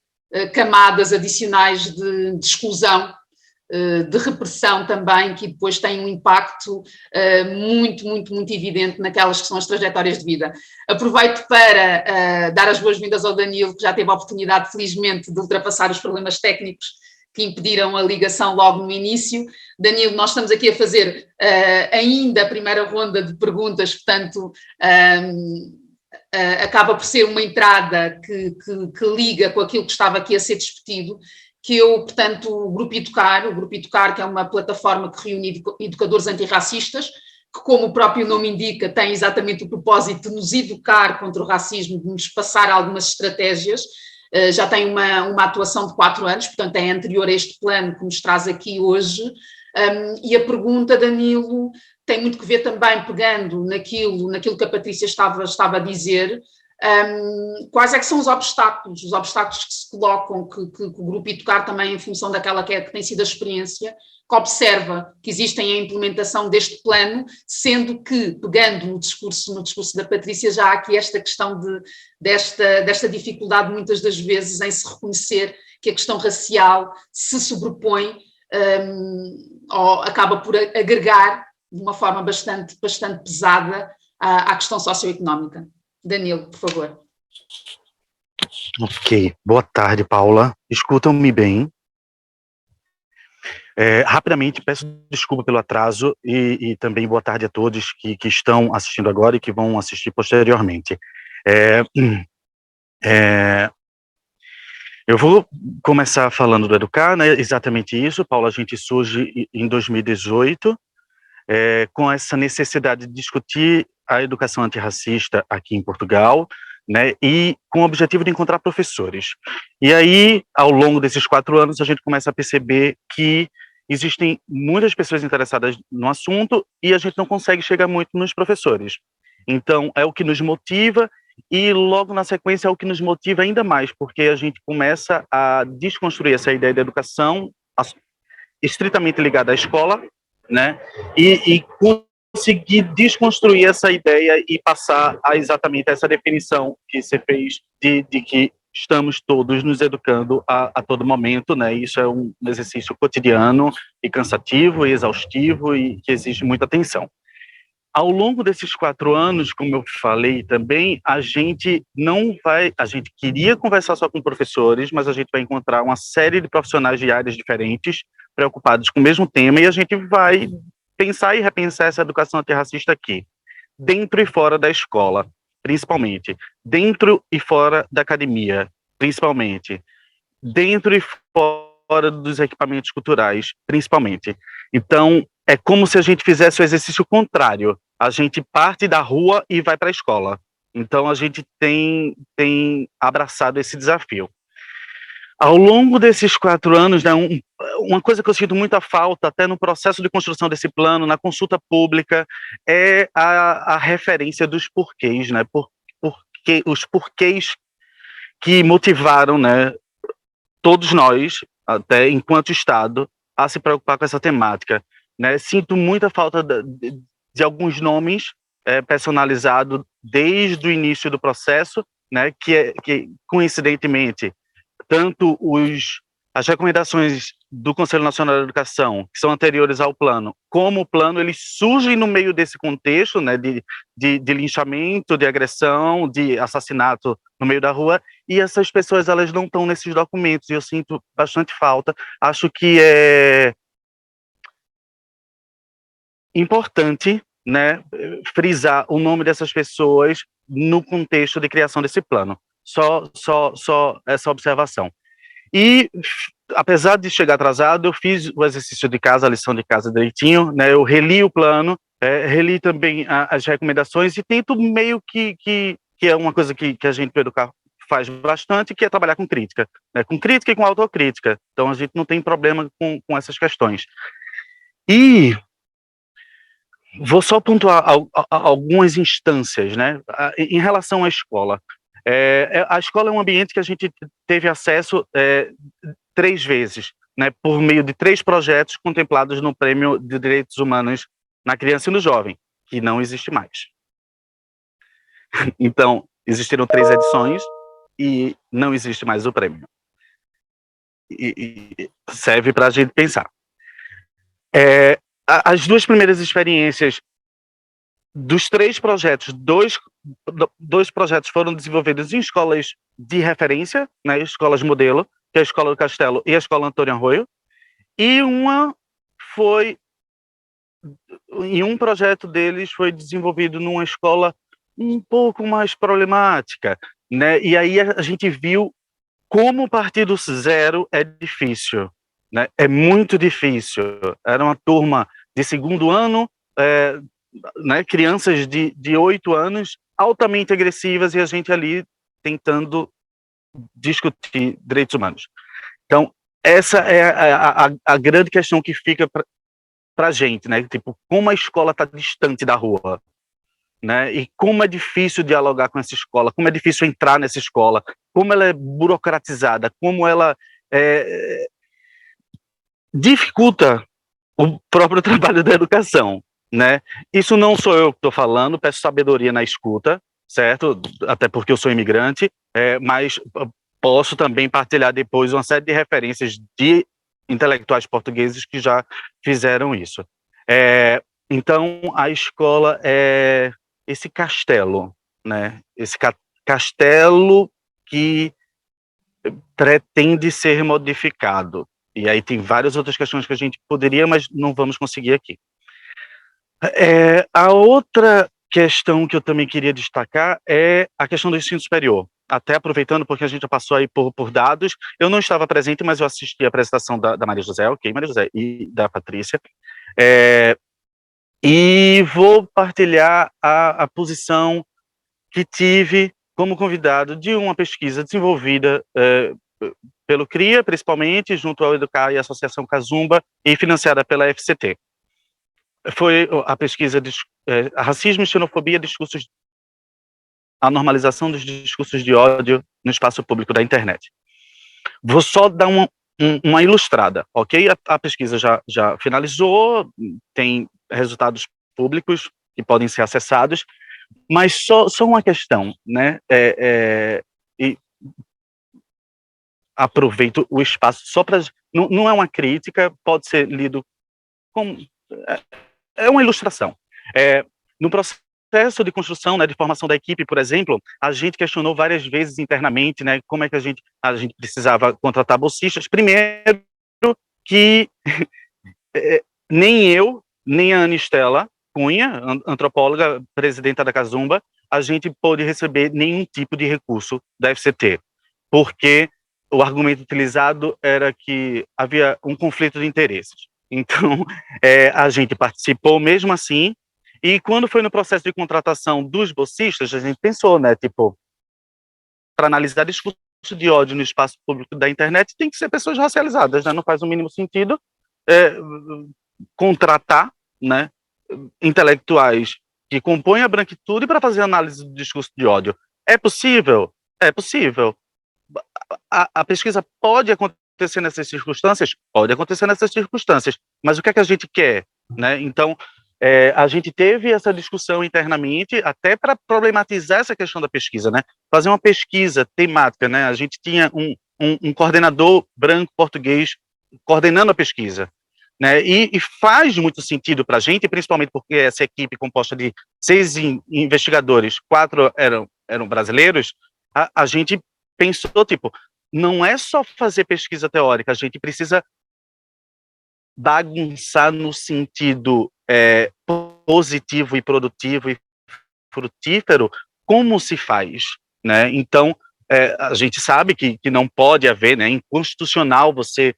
camadas adicionais de exclusão, de repressão também, que depois tem um impacto muito, muito, muito evidente naquelas que são as trajetórias de vida. Aproveito para dar as boas-vindas ao Danilo, que já teve a oportunidade, felizmente, de ultrapassar os problemas técnicos que impediram a ligação logo no início. Danilo, nós estamos aqui a fazer ainda a primeira ronda de perguntas, portanto, acaba por ser uma entrada que liga com aquilo que estava aqui a ser discutido, que portanto, o Grupo Educar, que é uma plataforma que reúne educadores antirracistas, que, como o próprio nome indica, tem exatamente o propósito de nos educar contra o racismo, de nos passar algumas estratégias. Já tem uma atuação de 4 anos, portanto é anterior a este plano que nos traz aqui hoje, e a pergunta, Danilo, tem muito que ver também, pegando naquilo que a Patrícia estava a dizer, quais é que são os obstáculos que se colocam, que o Grupo Educar também, em função daquela que tem sido a experiência, que observa que existem a implementação deste plano, sendo que, pegando no discurso da Patrícia, já há aqui esta questão desta dificuldade, muitas das vezes, em se reconhecer que a questão racial se sobrepõe ou acaba por agregar de uma forma bastante pesada à questão socioeconómica. Danilo, por favor. Ok. Boa tarde, Paula. Escutam-me bem? Rapidamente, peço desculpa pelo atraso e também boa tarde a todos que estão assistindo agora e que vão assistir posteriormente. Eu vou começar falando do Educar, né? Exatamente isso, Paula. A gente surge em 2018 com essa necessidade de discutir a educação antirracista aqui em Portugal, né, e com o objetivo de encontrar professores. E aí, ao longo desses 4 anos, a gente começa a perceber que existem muitas pessoas interessadas no assunto e a gente não consegue chegar muito nos professores. Então, é o que nos motiva e, logo na sequência, é o que nos motiva ainda mais, porque a gente começa a desconstruir essa ideia da educação estritamente ligada à escola, né, e conseguir desconstruir essa ideia e passar a exatamente essa definição que você fez de que estamos todos nos educando a todo momento, né? Isso é um exercício cotidiano e cansativo e exaustivo e que exige muita atenção. Ao longo desses 4 anos, como eu falei também, a gente queria conversar só com professores, mas a gente vai encontrar uma série de profissionais de áreas diferentes, preocupados com o mesmo tema, e a gente vai pensar e repensar essa educação antirracista aqui, dentro e fora da escola, principalmente, dentro e fora da academia, principalmente, dentro e fora dos equipamentos culturais, principalmente. Então, é como se a gente fizesse o exercício contrário, a gente parte da rua e vai para a escola. Então, a gente tem abraçado esse desafio. Ao longo desses 4 anos, né, uma coisa que eu sinto muita falta, até no processo de construção desse plano, na consulta pública, é a referência dos porquês, né? Por os porquês que motivaram, né, todos nós, até enquanto Estado, a se preocupar com essa temática, né? Sinto muita falta de alguns nomes personalizados desde o início do processo, né? Que coincidentemente, tanto as recomendações do Conselho Nacional da Educação, que são anteriores ao plano, como o plano, eles surgem no meio desse contexto, né, de linchamento, de agressão, de assassinato no meio da rua, e essas pessoas, elas não estão nesses documentos, e eu sinto bastante falta. Acho que é importante, né, frisar o nome dessas pessoas no contexto de criação desse plano. Só essa observação. E, apesar de chegar atrasado, eu fiz o exercício de casa, a lição de casa direitinho, né? Eu reli o plano, reli também as recomendações e tento meio que é uma coisa que a gente do Educar faz bastante, que é trabalhar com crítica, né? Com crítica e com autocrítica. Então, a gente não tem problema com essas questões. E vou só pontuar algumas instâncias, né? Em relação à escola. A escola é um ambiente que a gente teve acesso 3 vezes, né, por meio de 3 projetos contemplados no Prêmio de Direitos Humanos na Criança e no Jovem, que não existe mais. Então, existiram 3 edições e não existe mais o prêmio. E serve para a gente pensar. As 2 primeiras experiências dos 3 projetos, dois projetos foram desenvolvidos em escolas de referência, né, escolas modelo, que é a Escola do Castelo e a Escola Antônio Arroio, e um projeto deles foi desenvolvido numa escola um pouco mais problemática, né, e aí a gente viu como partir do zero é difícil, né, é muito difícil. Era uma turma de 2º ano, né, crianças de 8 anos, altamente agressivas, e a gente ali tentando discutir direitos humanos. Então, essa é a grande questão que fica para a gente, né? Tipo, como a escola está distante da rua, né? E como é difícil dialogar com essa escola, como é difícil entrar nessa escola, como ela é burocratizada, como ela dificulta o próprio trabalho da educação, né? Isso não sou eu que estou falando, peço sabedoria na escuta, certo? Até porque eu sou imigrante, mas posso também partilhar depois uma série de referências de intelectuais portugueses que já fizeram isso. Então, a escola é esse castelo, né? Esse castelo que pretende ser modificado. E aí tem várias outras questões que a gente poderia, mas não vamos conseguir aqui. A outra questão que eu também queria destacar é a questão do ensino superior. Até aproveitando, porque a gente já passou aí por dados, eu não estava presente, mas eu assisti a apresentação da Maria José, Maria José, e da Patrícia, e vou partilhar a posição que tive como convidado de uma pesquisa desenvolvida pelo CRIA, principalmente, junto ao Educar e a Associação Kazumba, e financiada pela FCT. Foi a pesquisa de racismo e xenofobia, a normalização dos discursos de ódio no espaço público da internet. Vou só dar uma ilustrada, ok? A pesquisa já finalizou, tem resultados públicos que podem ser acessados, mas só uma questão, né? E aproveito o espaço só para... Não é uma crítica, pode ser lido como... É uma ilustração. No processo de construção, né, de formação da equipe, por exemplo, a gente questionou várias vezes internamente, né, como é que a gente precisava contratar bolsistas. Primeiro, que nem eu, nem a Ana Estela Cunha, antropóloga, presidenta da Kazumba, a gente pôde receber nenhum tipo de recurso da FCT, porque o argumento utilizado era que havia um conflito de interesses. Então, a gente participou mesmo assim, e quando foi no processo de contratação dos bolsistas, a gente pensou, né, tipo, para analisar discurso de ódio no espaço público da internet, tem que ser pessoas racializadas, né, não faz o mínimo sentido contratar, né, intelectuais que compõem a branquitude para fazer análise do discurso de ódio. É possível? É possível. A pesquisa pode acontecer nessas circunstâncias? Pode acontecer nessas circunstâncias, mas o que é que a gente quer, né? Então, a gente teve essa discussão internamente até para problematizar essa questão da pesquisa, né? Fazer uma pesquisa temática, né? A gente tinha um coordenador branco português coordenando a pesquisa, né? E faz muito sentido para a gente, principalmente porque essa equipe composta de 6 investigadores, 4 eram brasileiros, a gente pensou, tipo, não é só fazer pesquisa teórica, a gente precisa bagunçar no sentido positivo e produtivo e frutífero, como se faz, né? Então, a gente sabe que não pode haver, né, inconstitucional você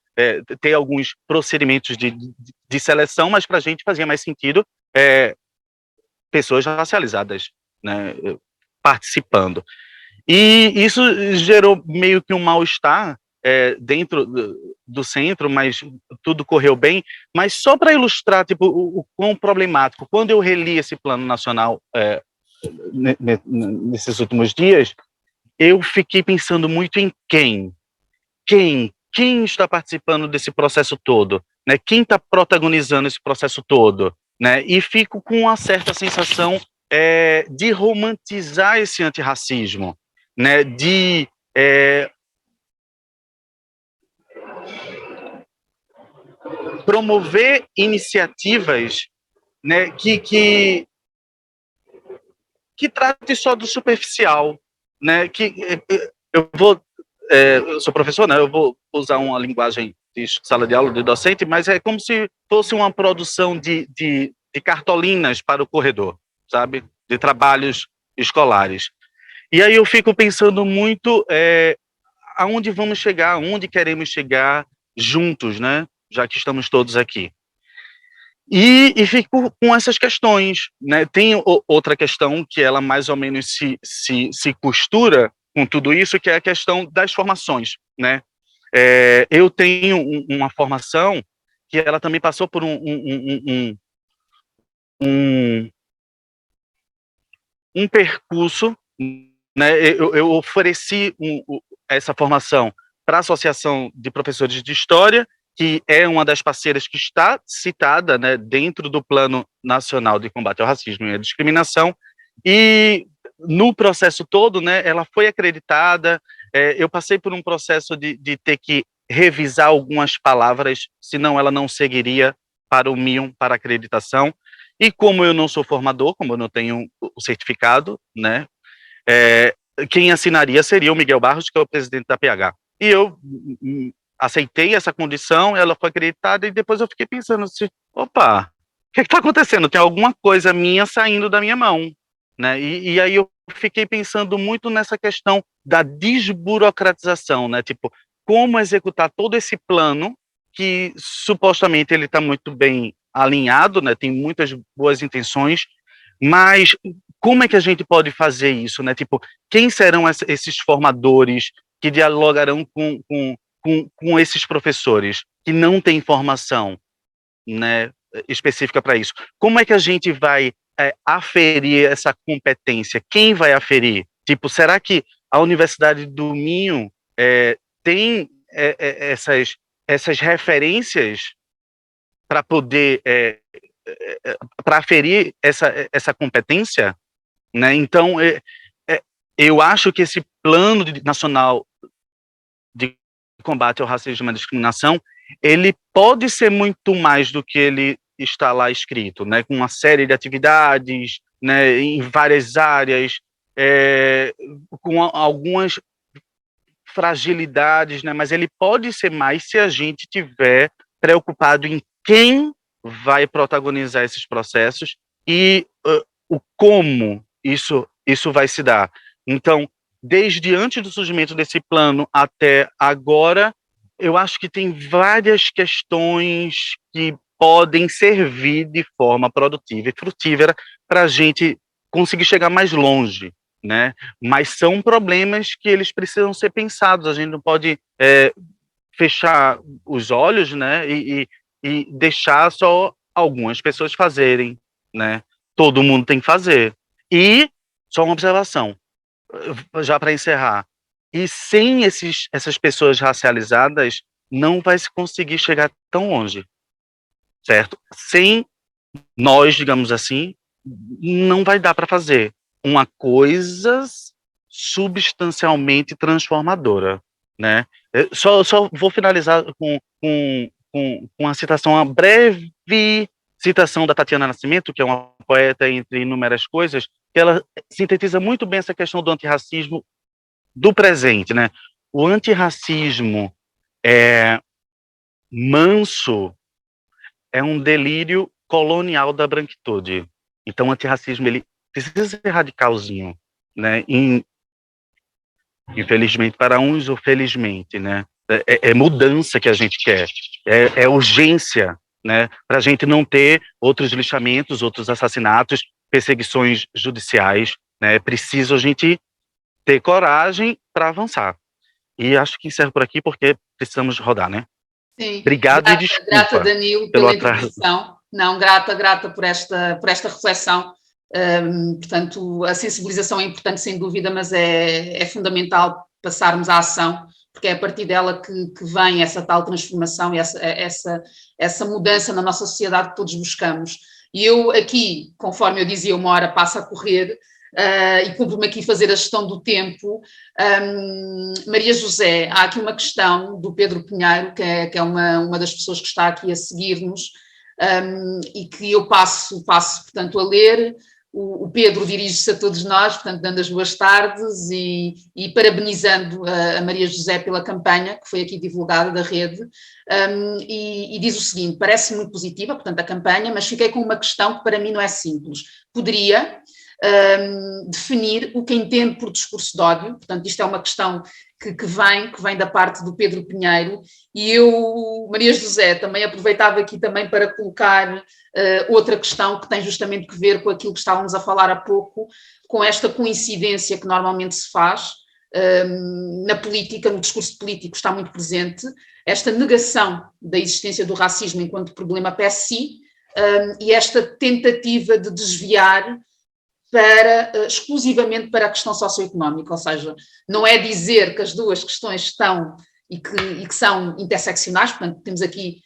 ter alguns procedimentos de seleção, mas para a gente fazia mais sentido pessoas racializadas, né, participando. E isso gerou meio que um mal-estar dentro do centro, mas tudo correu bem. Mas só para ilustrar tipo, o quão problemático, quando eu reli esse plano nacional nesses últimos dias, eu fiquei pensando muito em quem está participando desse processo todo, né? Quem está protagonizando esse processo todo, né? E fico com uma certa sensação de romantizar esse antirracismo, né? De promover iniciativas, né? Que trate só do superficial, né? Que eu sou professor, né? Eu vou usar uma linguagem de sala de aula, de docente, mas é como se fosse uma produção de cartolinas para o corredor, sabe? De trabalhos escolares. E aí eu fico pensando muito aonde vamos chegar, aonde queremos chegar juntos, né? Já que estamos todos aqui. E fico com essas questões, né? Tem outra questão que ela mais ou menos se costura com tudo isso, que é a questão das formações, né? Eu tenho uma formação que ela também passou por um percurso, né? Eu ofereci essa formação para a Associação de Professores de História, que é uma das parceiras que está citada, né, dentro do Plano Nacional de Combate ao Racismo e à Discriminação, e no processo todo, né, ela foi acreditada. Eu passei por um processo de ter que revisar algumas palavras, senão ela não seguiria para o MIUM, para a acreditação. E como eu não sou formador, como eu não tenho o certificado, né, quem assinaria seria o Miguel Barros, que é o presidente da PH. E eu aceitei essa condição, ela foi acreditada, e depois eu fiquei pensando assim, opa, o que está acontecendo? Tem alguma coisa minha saindo da minha mão, né? E aí eu fiquei pensando muito nessa questão da desburocratização, né? Tipo, como executar todo esse plano que supostamente ele está muito bem alinhado, né? Tem muitas boas intenções, mas como é que a gente pode fazer isso, né? Tipo, quem serão esses formadores que dialogarão com esses professores que não têm formação, né, específica para isso? Como é que a gente vai aferir essa competência? Quem vai aferir? Tipo, será que a Universidade do Minho tem essas referências para poder para aferir essa competência, né? Então, eu acho que esse plano nacional de combate ao racismo e à discriminação, ele pode ser muito mais do que ele está lá escrito, né? Com uma série de atividades, né? Em várias áreas, com algumas fragilidades, né? Mas ele pode ser mais se a gente tiver preocupado em quem vai protagonizar esses processos e o como isso vai se dar. Então, desde antes do surgimento desse plano até agora, eu acho que tem várias questões que podem servir de forma produtiva e frutífera para a gente conseguir chegar mais longe, né? Mas são problemas que eles precisam ser pensados. A gente não pode fechar os olhos, né? E deixar só algumas pessoas fazerem, né? Todo mundo tem que fazer. E só uma observação: já para encerrar, e sem essas pessoas racializadas, não vai se conseguir chegar tão longe, certo? Sem nós, digamos assim, não vai dar para fazer uma coisa substancialmente transformadora, né? Só vou finalizar com uma citação, uma breve citação da Tatiana Nascimento, que é uma poeta entre inúmeras coisas, que ela sintetiza muito bem essa questão do antirracismo do presente, né? O antirracismo manso é um delírio colonial da branquitude. Então, o antirracismo, ele precisa ser radicalzinho, né? Infelizmente para uns, ou felizmente, né? É mudança que a gente quer, é urgência, né? Para a gente não ter outros lixamentos, outros assassinatos, perseguições judiciais, né? É preciso a gente ter coragem para avançar. E acho que encerro por aqui, porque precisamos rodar, né? Sim, Obrigado e desculpa grata, Danilo, pelo pela atraso. introdução. Não, grata por esta reflexão. Portanto, a sensibilização é importante, sem dúvida, mas é fundamental passarmos à ação, porque é a partir dela que vem essa tal transformação e essa mudança na nossa sociedade que todos buscamos. E eu aqui, conforme eu dizia, uma hora passa a correr, e cumpro-me aqui fazer a gestão do tempo. Maria José, há aqui uma questão do Pedro Pinheiro, que é uma das pessoas que está aqui a seguir-nos, e que eu passo, portanto, a ler. O Pedro dirige-se a todos nós, portanto, dando as boas tardes e parabenizando a Maria José pela campanha que foi aqui divulgada da rede, e diz o seguinte: parece muito positiva, portanto, a campanha, mas fiquei com uma questão que para mim não é simples. Poderia definir o que entende por discurso de ódio? Portanto, isto é uma questão que vem da parte do Pedro Pinheiro, e eu, Maria José, também aproveitava aqui também para colocar outra questão que tem justamente que ver com aquilo que estávamos a falar há pouco, com esta coincidência que normalmente se faz na política, no discurso político está muito presente, esta negação da existência do racismo enquanto problema per si, e esta tentativa de desviar exclusivamente para a questão socioeconómica, ou seja, não é dizer que as duas questões estão e que são interseccionais, portanto temos aqui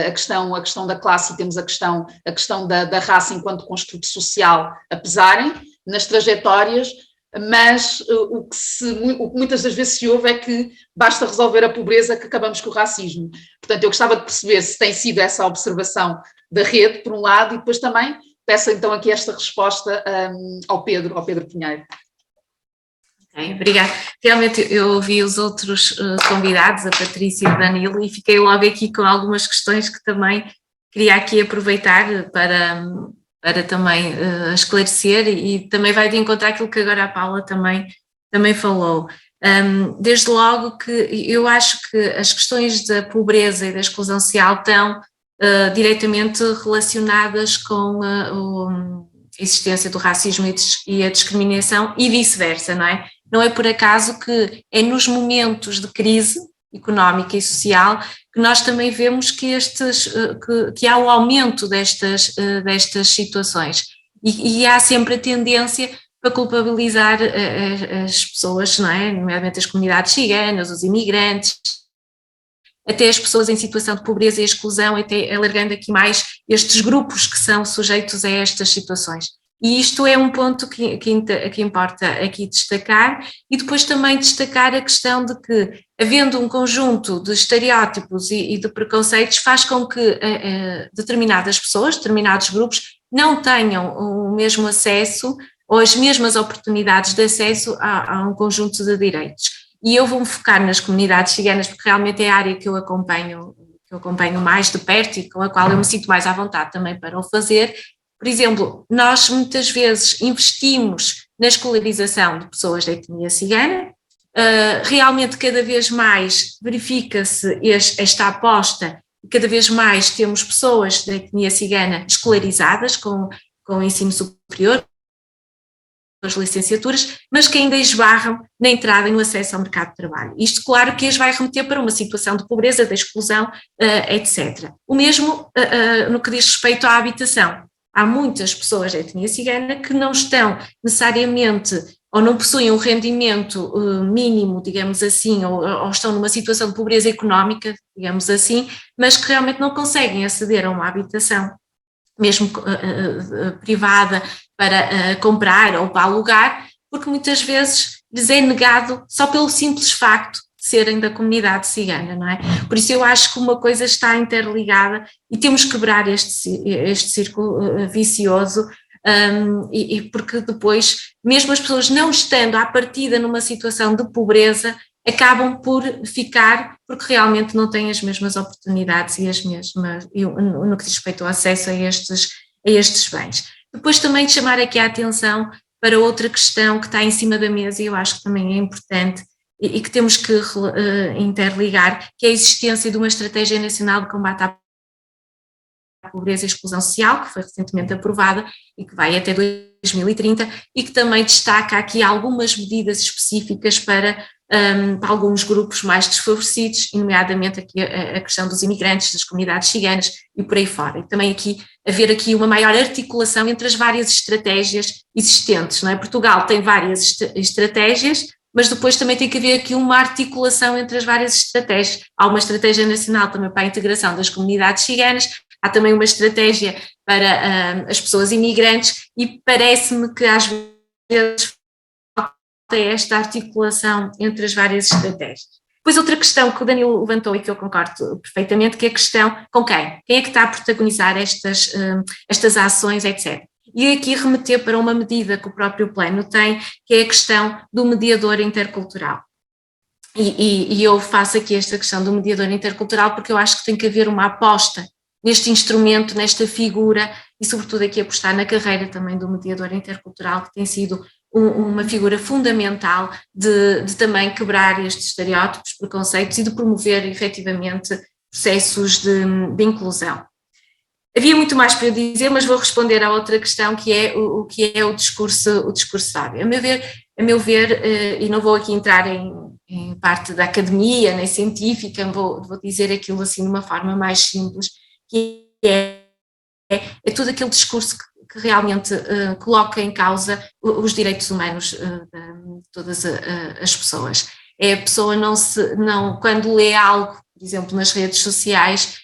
a questão da classe e temos a questão da raça enquanto construto social a pesarem nas trajetórias, mas o que muitas das vezes se ouve é que basta resolver a pobreza que acabamos com o racismo. Portanto, eu gostava de perceber se tem sido essa a observação da rede, por um lado, e depois também peço então aqui esta resposta ao Pedro Pinheiro. Okay, obrigada. Realmente eu ouvi os outros convidados, a Patrícia e o Danilo, e fiquei logo aqui com algumas questões que também queria aqui aproveitar para também esclarecer, e também vai de encontro àquilo que agora a Paula também falou. Desde logo que eu acho que as questões da pobreza e da exclusão social estão diretamente relacionadas com a existência do racismo e a discriminação e vice-versa, não é? Não é por acaso que é nos momentos de crise económica e social que nós também vemos que há o aumento destas situações, e há sempre a tendência para culpabilizar as pessoas, não é? Nomeadamente as comunidades ciganas, os imigrantes, até as pessoas em situação de pobreza e exclusão, até alargando aqui mais estes grupos que são sujeitos a estas situações. E isto é um ponto que importa aqui destacar, e depois também destacar a questão de que, havendo um conjunto de estereótipos e de preconceitos, faz com que determinadas pessoas, determinados grupos, não tenham o mesmo acesso ou as mesmas oportunidades de acesso a um conjunto de direitos. E eu vou-me focar nas comunidades ciganas, porque realmente é a área que eu acompanho mais de perto e com a qual eu me sinto mais à vontade também para o fazer. Por exemplo, nós muitas vezes investimos na escolarização de pessoas da etnia cigana, realmente cada vez mais verifica-se esta aposta, cada vez mais temos pessoas da etnia cigana escolarizadas com ensino superior, as licenciaturas, mas que ainda esbarram na entrada e no acesso ao mercado de trabalho. Isto, claro, que as vai remeter para uma situação de pobreza, de exclusão, etc. O mesmo no que diz respeito à habitação. Há muitas pessoas da etnia cigana que não estão necessariamente ou não possuem um rendimento mínimo, digamos assim, ou estão numa situação de pobreza económica, digamos assim, mas que realmente não conseguem aceder a uma habitação, mesmo privada, para comprar ou para alugar, porque muitas vezes lhes é negado só pelo simples facto de serem da comunidade cigana, não é? Por isso eu acho que uma coisa está interligada e temos que quebrar este círculo vicioso, e porque depois, mesmo as pessoas não estando à partida numa situação de pobreza, acabam por ficar porque realmente não têm as mesmas oportunidades e as mesmas, no que diz respeito ao acesso a estes bens. Depois também de chamar aqui a atenção para outra questão que está em cima da mesa e eu acho que também é importante e que temos que interligar, que é a existência de uma estratégia nacional de combate à pobreza e exclusão social, que foi recentemente aprovada e que vai até 2030 e que também destaca aqui algumas medidas específicas para alguns grupos mais desfavorecidos, nomeadamente aqui a questão dos imigrantes, das comunidades ciganas e por aí fora. E também haver aqui uma maior articulação entre as várias estratégias existentes, não é? Portugal tem várias estratégias, mas depois também tem que haver aqui uma articulação entre as várias estratégias. Há uma estratégia nacional também para a integração das comunidades ciganas, há também uma estratégia para as pessoas imigrantes e parece-me que às vezes falta esta articulação entre as várias estratégias. Depois outra questão que o Danilo levantou e que eu concordo perfeitamente, que é a questão com quem? Quem é que está a protagonizar estas ações, etc. E aqui remeter para uma medida que o próprio plano tem, que é a questão do mediador intercultural. E eu faço aqui esta questão do mediador intercultural porque eu acho que tem que haver uma aposta neste instrumento, nesta figura e sobretudo aqui apostar na carreira também do mediador intercultural, que tem sido uma figura fundamental de também quebrar estes estereótipos, preconceitos e de promover efetivamente processos de inclusão. Havia muito mais para eu dizer, mas vou responder à outra questão, que é o que é o discurso sábio. A meu ver, e não vou aqui entrar em parte da academia, nem científica, vou dizer aquilo assim de uma forma mais simples, que é todo aquele discurso que realmente coloca em causa os direitos humanos de todas as pessoas. É a pessoa quando lê algo, por exemplo, nas redes sociais,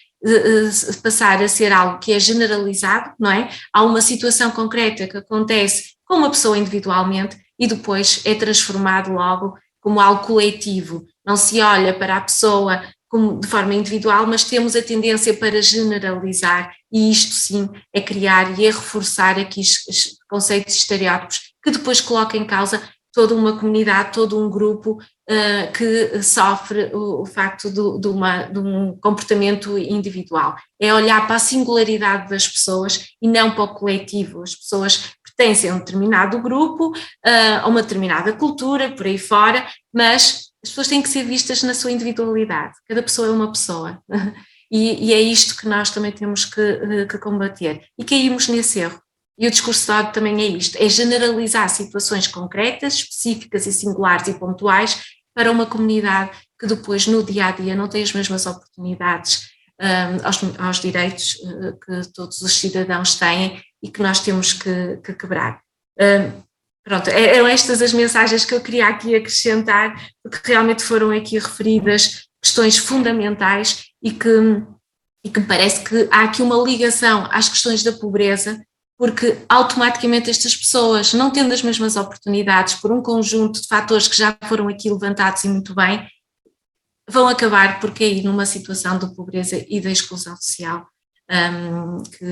passar a ser algo que é generalizado, não é? Há uma situação concreta que acontece com uma pessoa individualmente e depois é transformado logo como algo coletivo. Não se olha para a pessoa como de forma individual, mas temos a tendência para generalizar e isto sim é criar e é reforçar aqui os conceitos e estereótipos que depois coloca em causa toda uma comunidade, todo um grupo que sofre o facto de um comportamento individual. É olhar para a singularidade das pessoas e não para o coletivo. As pessoas pertencem a um determinado grupo, a uma determinada cultura, por aí fora, mas as pessoas têm que ser vistas na sua individualidade. Cada pessoa é uma pessoa. E é isto que nós também temos que combater. E caímos nesse erro. E o discurso de ódio também é isto, é generalizar situações concretas, específicas e singulares e pontuais para uma comunidade que depois no dia-a-dia não tem as mesmas oportunidades aos direitos que todos os cidadãos têm e que nós temos que quebrar. Pronto, eram estas as mensagens que eu queria aqui acrescentar, porque realmente foram aqui referidas questões fundamentais e que me parece que há aqui uma ligação às questões da pobreza, porque automaticamente estas pessoas, não tendo as mesmas oportunidades por um conjunto de fatores que já foram aqui levantados e muito bem, vão acabar por cair numa situação de pobreza e de exclusão social que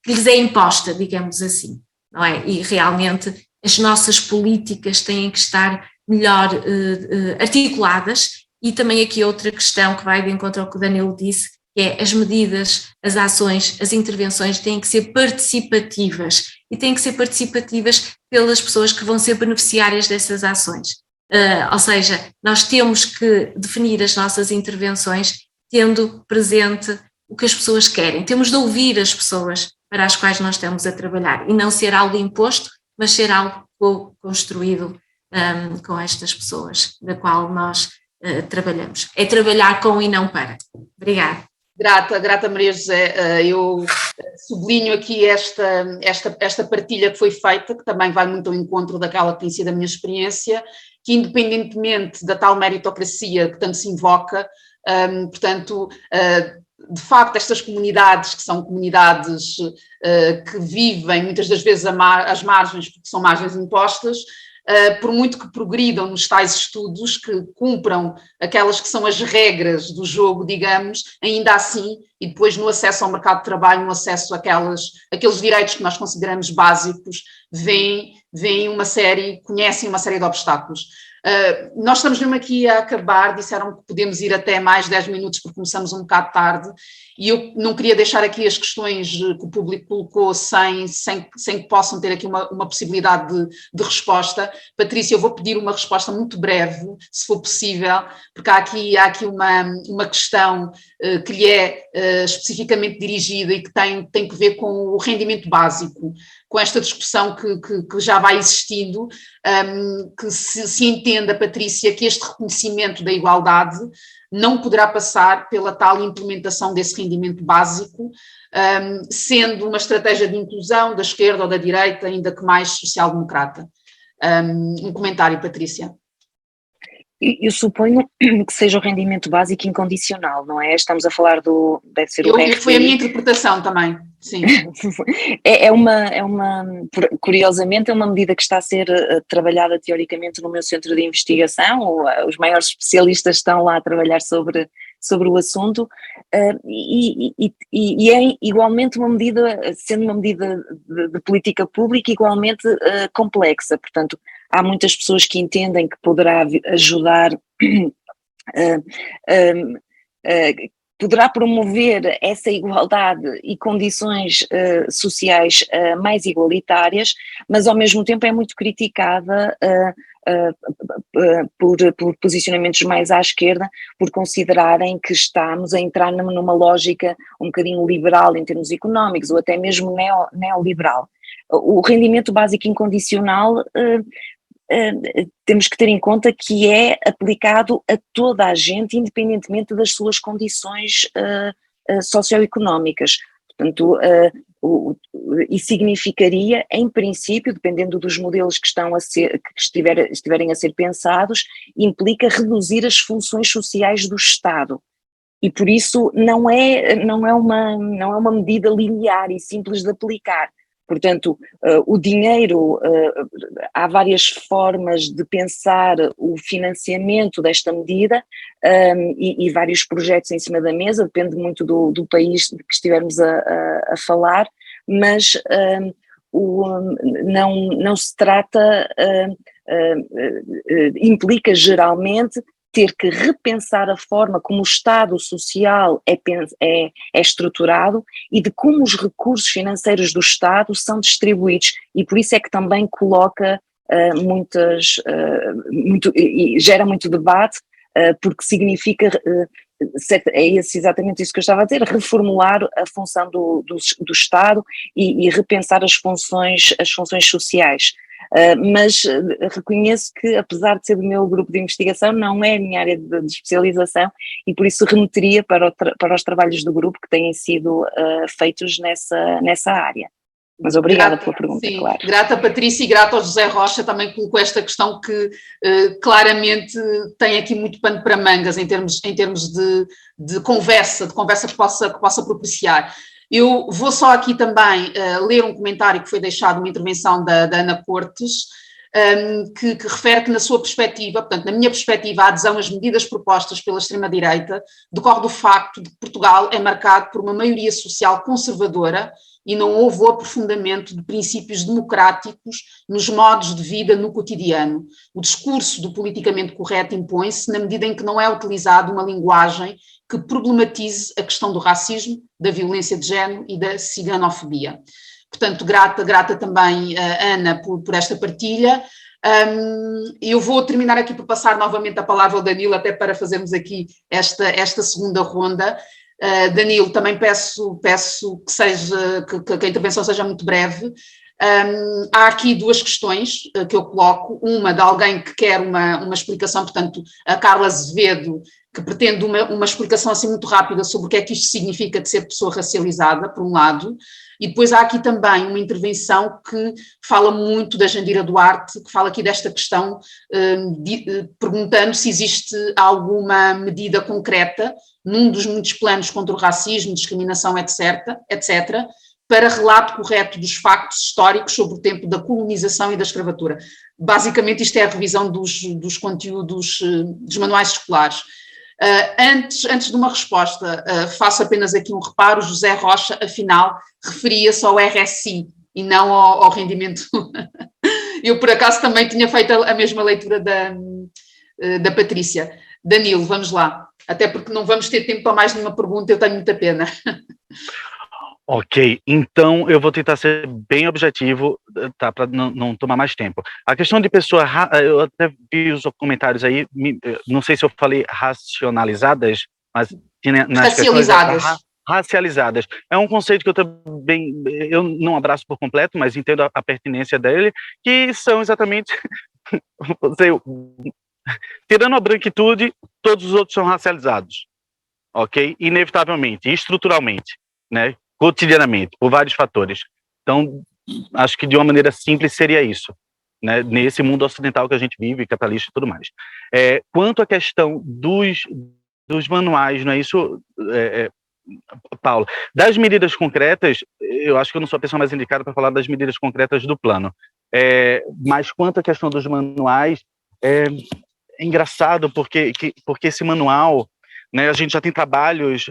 lhes é imposta, digamos assim, não é? E realmente as nossas políticas têm que estar melhor articuladas e também aqui outra questão que vai de encontro ao que o Danilo disse, que é as medidas, as ações, as intervenções têm que ser participativas e têm que ser participativas pelas pessoas que vão ser beneficiárias dessas ações. Ou seja, nós temos que definir as nossas intervenções tendo presente o que as pessoas querem, temos de ouvir as pessoas para as quais nós estamos a trabalhar e não ser algo imposto, mas ser algo construído com estas pessoas da qual nós trabalhamos. É trabalhar com e não para. Obrigada. Grata Maria José, eu sublinho aqui esta partilha que foi feita, que também vai muito ao encontro daquela que tem sido a minha experiência, que independentemente da tal meritocracia que tanto se invoca, portanto, de facto, estas comunidades, que são comunidades que vivem muitas das vezes às margens, porque são margens impostas, por muito que progridam nos tais estudos, que cumpram aquelas que são as regras do jogo, digamos, ainda assim, e depois no acesso ao mercado de trabalho, no acesso àqueles direitos que nós consideramos básicos, conhecem uma série de obstáculos. Nós estamos mesmo aqui a acabar, disseram que podemos ir até mais 10 minutos porque começamos um bocado tarde, e eu não queria deixar aqui as questões que o público colocou sem que possam ter aqui uma possibilidade de resposta. Patrícia, eu vou pedir uma resposta muito breve, se for possível, porque há aqui uma questão que lhe é especificamente dirigida e que tem que ver com o rendimento básico, com esta discussão que já vai existindo, que se entenda, Patrícia, que este reconhecimento da igualdade não poderá passar pela tal implementação desse rendimento básico, sendo uma estratégia de inclusão da esquerda ou da direita, ainda que mais social-democrata. Um comentário, Patrícia. Eu suponho que seja o rendimento básico incondicional, não é? Estamos a falar deve ser o RFI. Foi a minha interpretação também, sim. Curiosamente, é uma medida que está a ser trabalhada teoricamente no meu centro de investigação, os maiores especialistas estão lá a trabalhar sobre o assunto, e é igualmente uma medida, sendo uma medida de política pública, igualmente complexa. Portanto, há muitas pessoas que entendem que poderá ajudar, poderá promover essa igualdade e condições sociais mais igualitárias, mas ao mesmo tempo é muito criticada por posicionamentos mais à esquerda, por considerarem que estamos a entrar numa lógica um bocadinho liberal em termos económicos, ou até mesmo neoliberal. O rendimento básico incondicional temos que ter em conta que é aplicado a toda a gente, independentemente das suas condições socioeconómicas. Portanto, e significaria, em princípio, dependendo dos modelos que estiverem a ser pensados, implica reduzir as funções sociais do Estado. E por isso não é uma medida linear e simples de aplicar. Portanto, o dinheiro, há várias formas de pensar o financiamento desta medida, e vários projetos em cima da mesa, depende muito do país que estivermos a falar, mas não se trata, implica geralmente ter que repensar a forma como o Estado social é estruturado e de como os recursos financeiros do Estado são distribuídos, e por isso é que também coloca e gera muito debate, porque significa, é exatamente isso que eu estava a dizer, reformular a função do Estado e repensar as funções sociais. Mas reconheço que, apesar de ser do meu grupo de investigação, não é a minha área de especialização, e por isso remeteria para os trabalhos do grupo que têm sido feitos nessa área. Mas obrigada pela pergunta, sim, claro. Grata, Patrícia, e grata ao José Rocha, também colocou esta questão que claramente tem aqui muito pano para mangas em termos de conversa que possa propiciar. Eu vou só aqui também ler um comentário que foi deixado, uma intervenção da Ana Cortes, que refere que, na sua perspectiva, portanto, na minha perspectiva, a adesão às medidas propostas pela extrema-direita decorre do facto de que Portugal é marcado por uma maioria social conservadora e não houve o aprofundamento de princípios democráticos nos modos de vida no cotidiano. O discurso do politicamente correto impõe-se na medida em que não é utilizada uma linguagem que problematize a questão do racismo, da violência de género e da ciganofobia. Portanto, grata também, Ana, por esta partilha. Eu vou terminar aqui por passar novamente a palavra ao Danilo, até para fazermos aqui esta segunda ronda. Danilo, também peço que a intervenção seja muito breve. Há aqui duas questões que eu coloco, uma de alguém que quer uma explicação, portanto, a Carla Azevedo, que pretende uma explicação assim muito rápida sobre o que é que isto significa de ser pessoa racializada, por um lado, e depois há aqui também uma intervenção que fala muito da Jandira Duarte, que fala aqui desta questão, perguntando se existe alguma medida concreta num dos muitos planos contra o racismo, discriminação, etc., para relato correto dos factos históricos sobre o tempo da colonização e da escravatura. Basicamente, isto é a revisão dos conteúdos dos manuais escolares. Antes de uma resposta, faço apenas aqui um reparo. José Rocha, afinal, referia-se ao RSI e não ao rendimento. Eu, por acaso, também tinha feito a mesma leitura da Patrícia. Danilo, vamos lá. Até porque não vamos ter tempo para mais nenhuma pergunta, eu tenho muita pena. Ok, então eu vou tentar ser bem objetivo, tá, para não tomar mais tempo. A questão de pessoa, eu até vi os comentários aí, não sei se eu falei racionalizadas, mas nas racializadas. Racializadas. É um conceito que eu não abraço por completo, mas entendo a pertinência dele, que são exatamente, tirando a branquitude, todos os outros são racializados, ok? Inevitavelmente, estruturalmente, né? Cotidianamente, por vários fatores. Então, acho que de uma maneira simples seria isso, né? Nesse mundo ocidental que a gente vive, capitalista e tudo mais. Quanto à questão dos manuais, não é isso, Paulo? Das medidas concretas, eu acho que eu não sou a pessoa mais indicada para falar das medidas concretas do plano. Mas quanto à questão dos manuais, é engraçado porque esse manual, né, a gente já tem trabalhos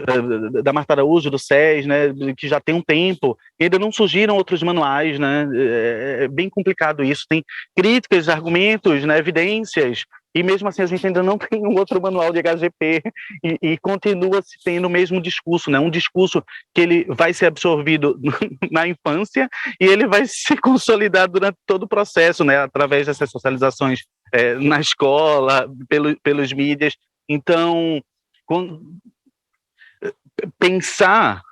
da Marta Araújo, do SES, né, que já tem um tempo, e ainda não surgiram outros manuais, né, é bem complicado isso, tem críticas, argumentos, né, evidências, e mesmo assim a gente ainda não tem um outro manual de HGP, e continua se tendo o mesmo discurso, né, um discurso que ele vai ser absorvido na infância, e ele vai se consolidar durante todo o processo, né, através dessas socializações na escola, pelos mídias. Então, pensar,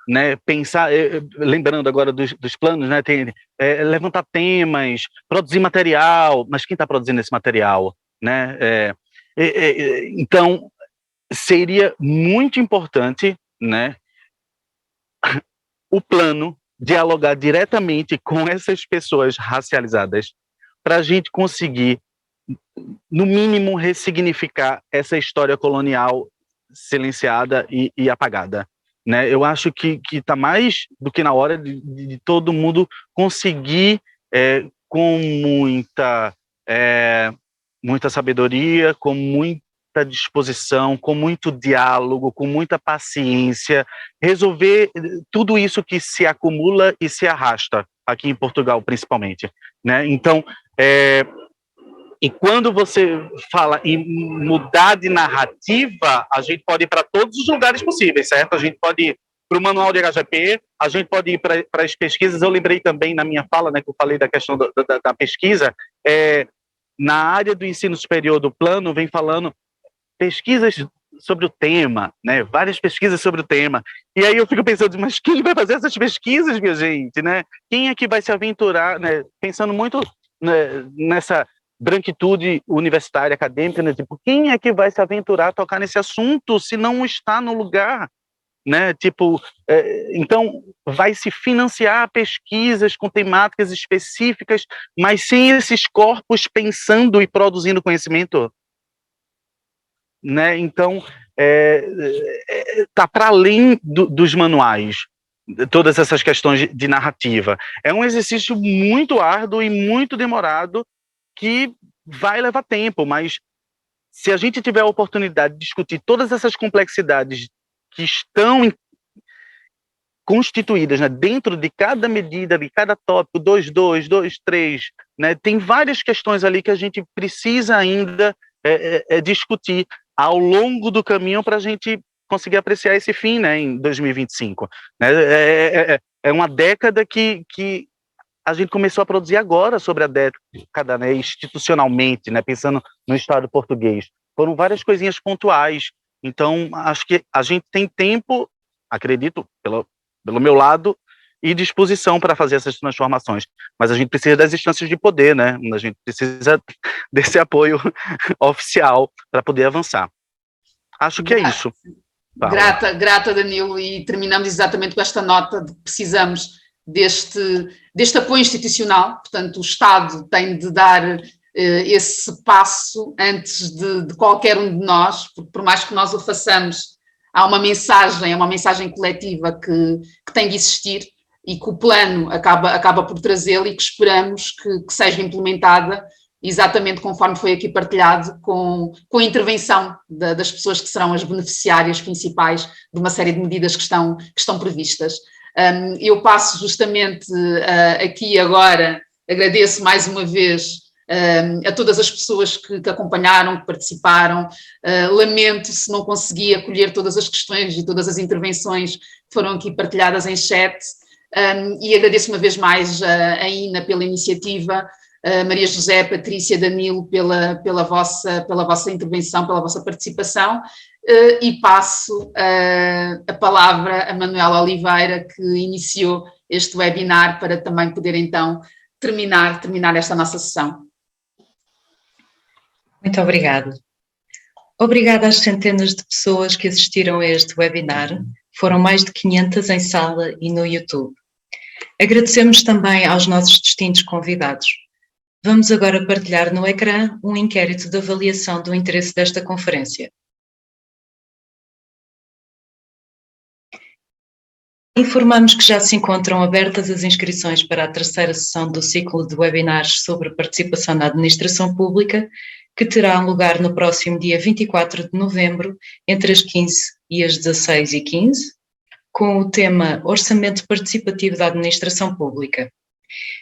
lembrando agora dos planos, né, levantar temas, produzir material, mas quem está produzindo esse material, né? Então, seria muito importante, né, o plano dialogar diretamente com essas pessoas racializadas para a gente conseguir, no mínimo, ressignificar essa história colonial silenciada e apagada, né? Eu acho que está mais do que na hora de todo mundo conseguir, com muita sabedoria, com muita disposição, com muito diálogo, com muita paciência, resolver tudo isso que se acumula e se arrasta aqui em Portugal, principalmente, né? Então, e quando você fala em mudar de narrativa, a gente pode ir para todos os lugares possíveis, certo? A gente pode ir para o manual de HGP, a gente pode ir para as pesquisas. Eu lembrei também na minha fala, né, que eu falei da questão da pesquisa, na área do ensino superior do plano, vem falando pesquisas sobre o tema, né? Várias pesquisas sobre o tema. E aí eu fico pensando, mas quem vai fazer essas pesquisas, minha gente, né? Quem é que vai se aventurar, né? Pensando muito, né, nessa branquitude universitária, acadêmica, né? Tipo, quem é que vai se aventurar a tocar nesse assunto se não está no lugar, né? Tipo, então vai se financiar pesquisas com temáticas específicas, mas sem esses corpos pensando e produzindo conhecimento, né? Então, tá para além dos manuais, todas essas questões de narrativa. É um exercício muito árduo e muito demorado, que vai levar tempo, mas se a gente tiver a oportunidade de discutir todas essas complexidades que estão constituídas, né, dentro de cada medida, de cada tópico, 2.2, 2.3, né, tem várias questões ali que a gente precisa ainda discutir ao longo do caminho para a gente conseguir apreciar esse fim, né, em 2025. Né, é uma década que a gente começou a produzir agora sobre a década, né, institucionalmente, né, pensando no Estado português. Foram várias coisinhas pontuais. Então, acho que a gente tem tempo, acredito, pelo meu lado, e disposição para fazer essas transformações. Mas a gente precisa das instâncias de poder, né? A gente precisa desse apoio oficial para poder avançar. Acho que é isso. Grata, Danilo, e terminamos exatamente com esta nota de que precisamos deste apoio institucional. Portanto, o Estado tem de dar esse passo antes de qualquer um de nós, porque por mais que nós o façamos, há uma mensagem coletiva que tem de existir e que o plano acaba por trazê-lo e que esperamos que seja implementada exatamente conforme foi aqui partilhado, com a intervenção das pessoas que serão as beneficiárias principais de uma série de medidas que estão previstas. Eu passo justamente aqui agora, agradeço mais uma vez a todas as pessoas que acompanharam, que participaram. Lamento se não consegui acolher todas as questões e todas as intervenções que foram aqui partilhadas em chat, e agradeço uma vez mais a Ina pela iniciativa, Maria José, Patrícia, Danilo pela vossa intervenção, pela vossa participação, e passo a palavra a Manuela Oliveira, que iniciou este webinar, para também poder então terminar esta nossa sessão. Muito obrigada. Obrigada às centenas de pessoas que assistiram a este webinar, foram mais de 500 em sala e no YouTube. Agradecemos também aos nossos distintos convidados. Vamos agora partilhar no ecrã um inquérito de avaliação do interesse desta conferência. Informamos que já se encontram abertas as inscrições para a terceira sessão do ciclo de webinars sobre participação na administração pública, que terá lugar no próximo dia 24 de novembro, entre as 15 e as 16h15, com o tema Orçamento Participativo da Administração Pública.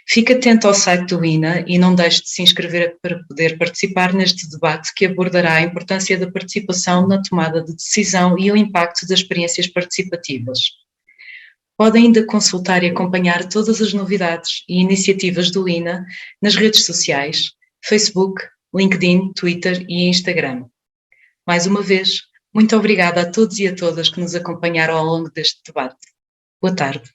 Fique atento ao site do INA e não deixe de se inscrever para poder participar neste debate que abordará a importância da participação na tomada de decisão e o impacto das experiências participativas. Podem ainda consultar e acompanhar todas as novidades e iniciativas do INA nas redes sociais, Facebook, LinkedIn, Twitter e Instagram. Mais uma vez, muito obrigada a todos e a todas que nos acompanharam ao longo deste debate. Boa tarde.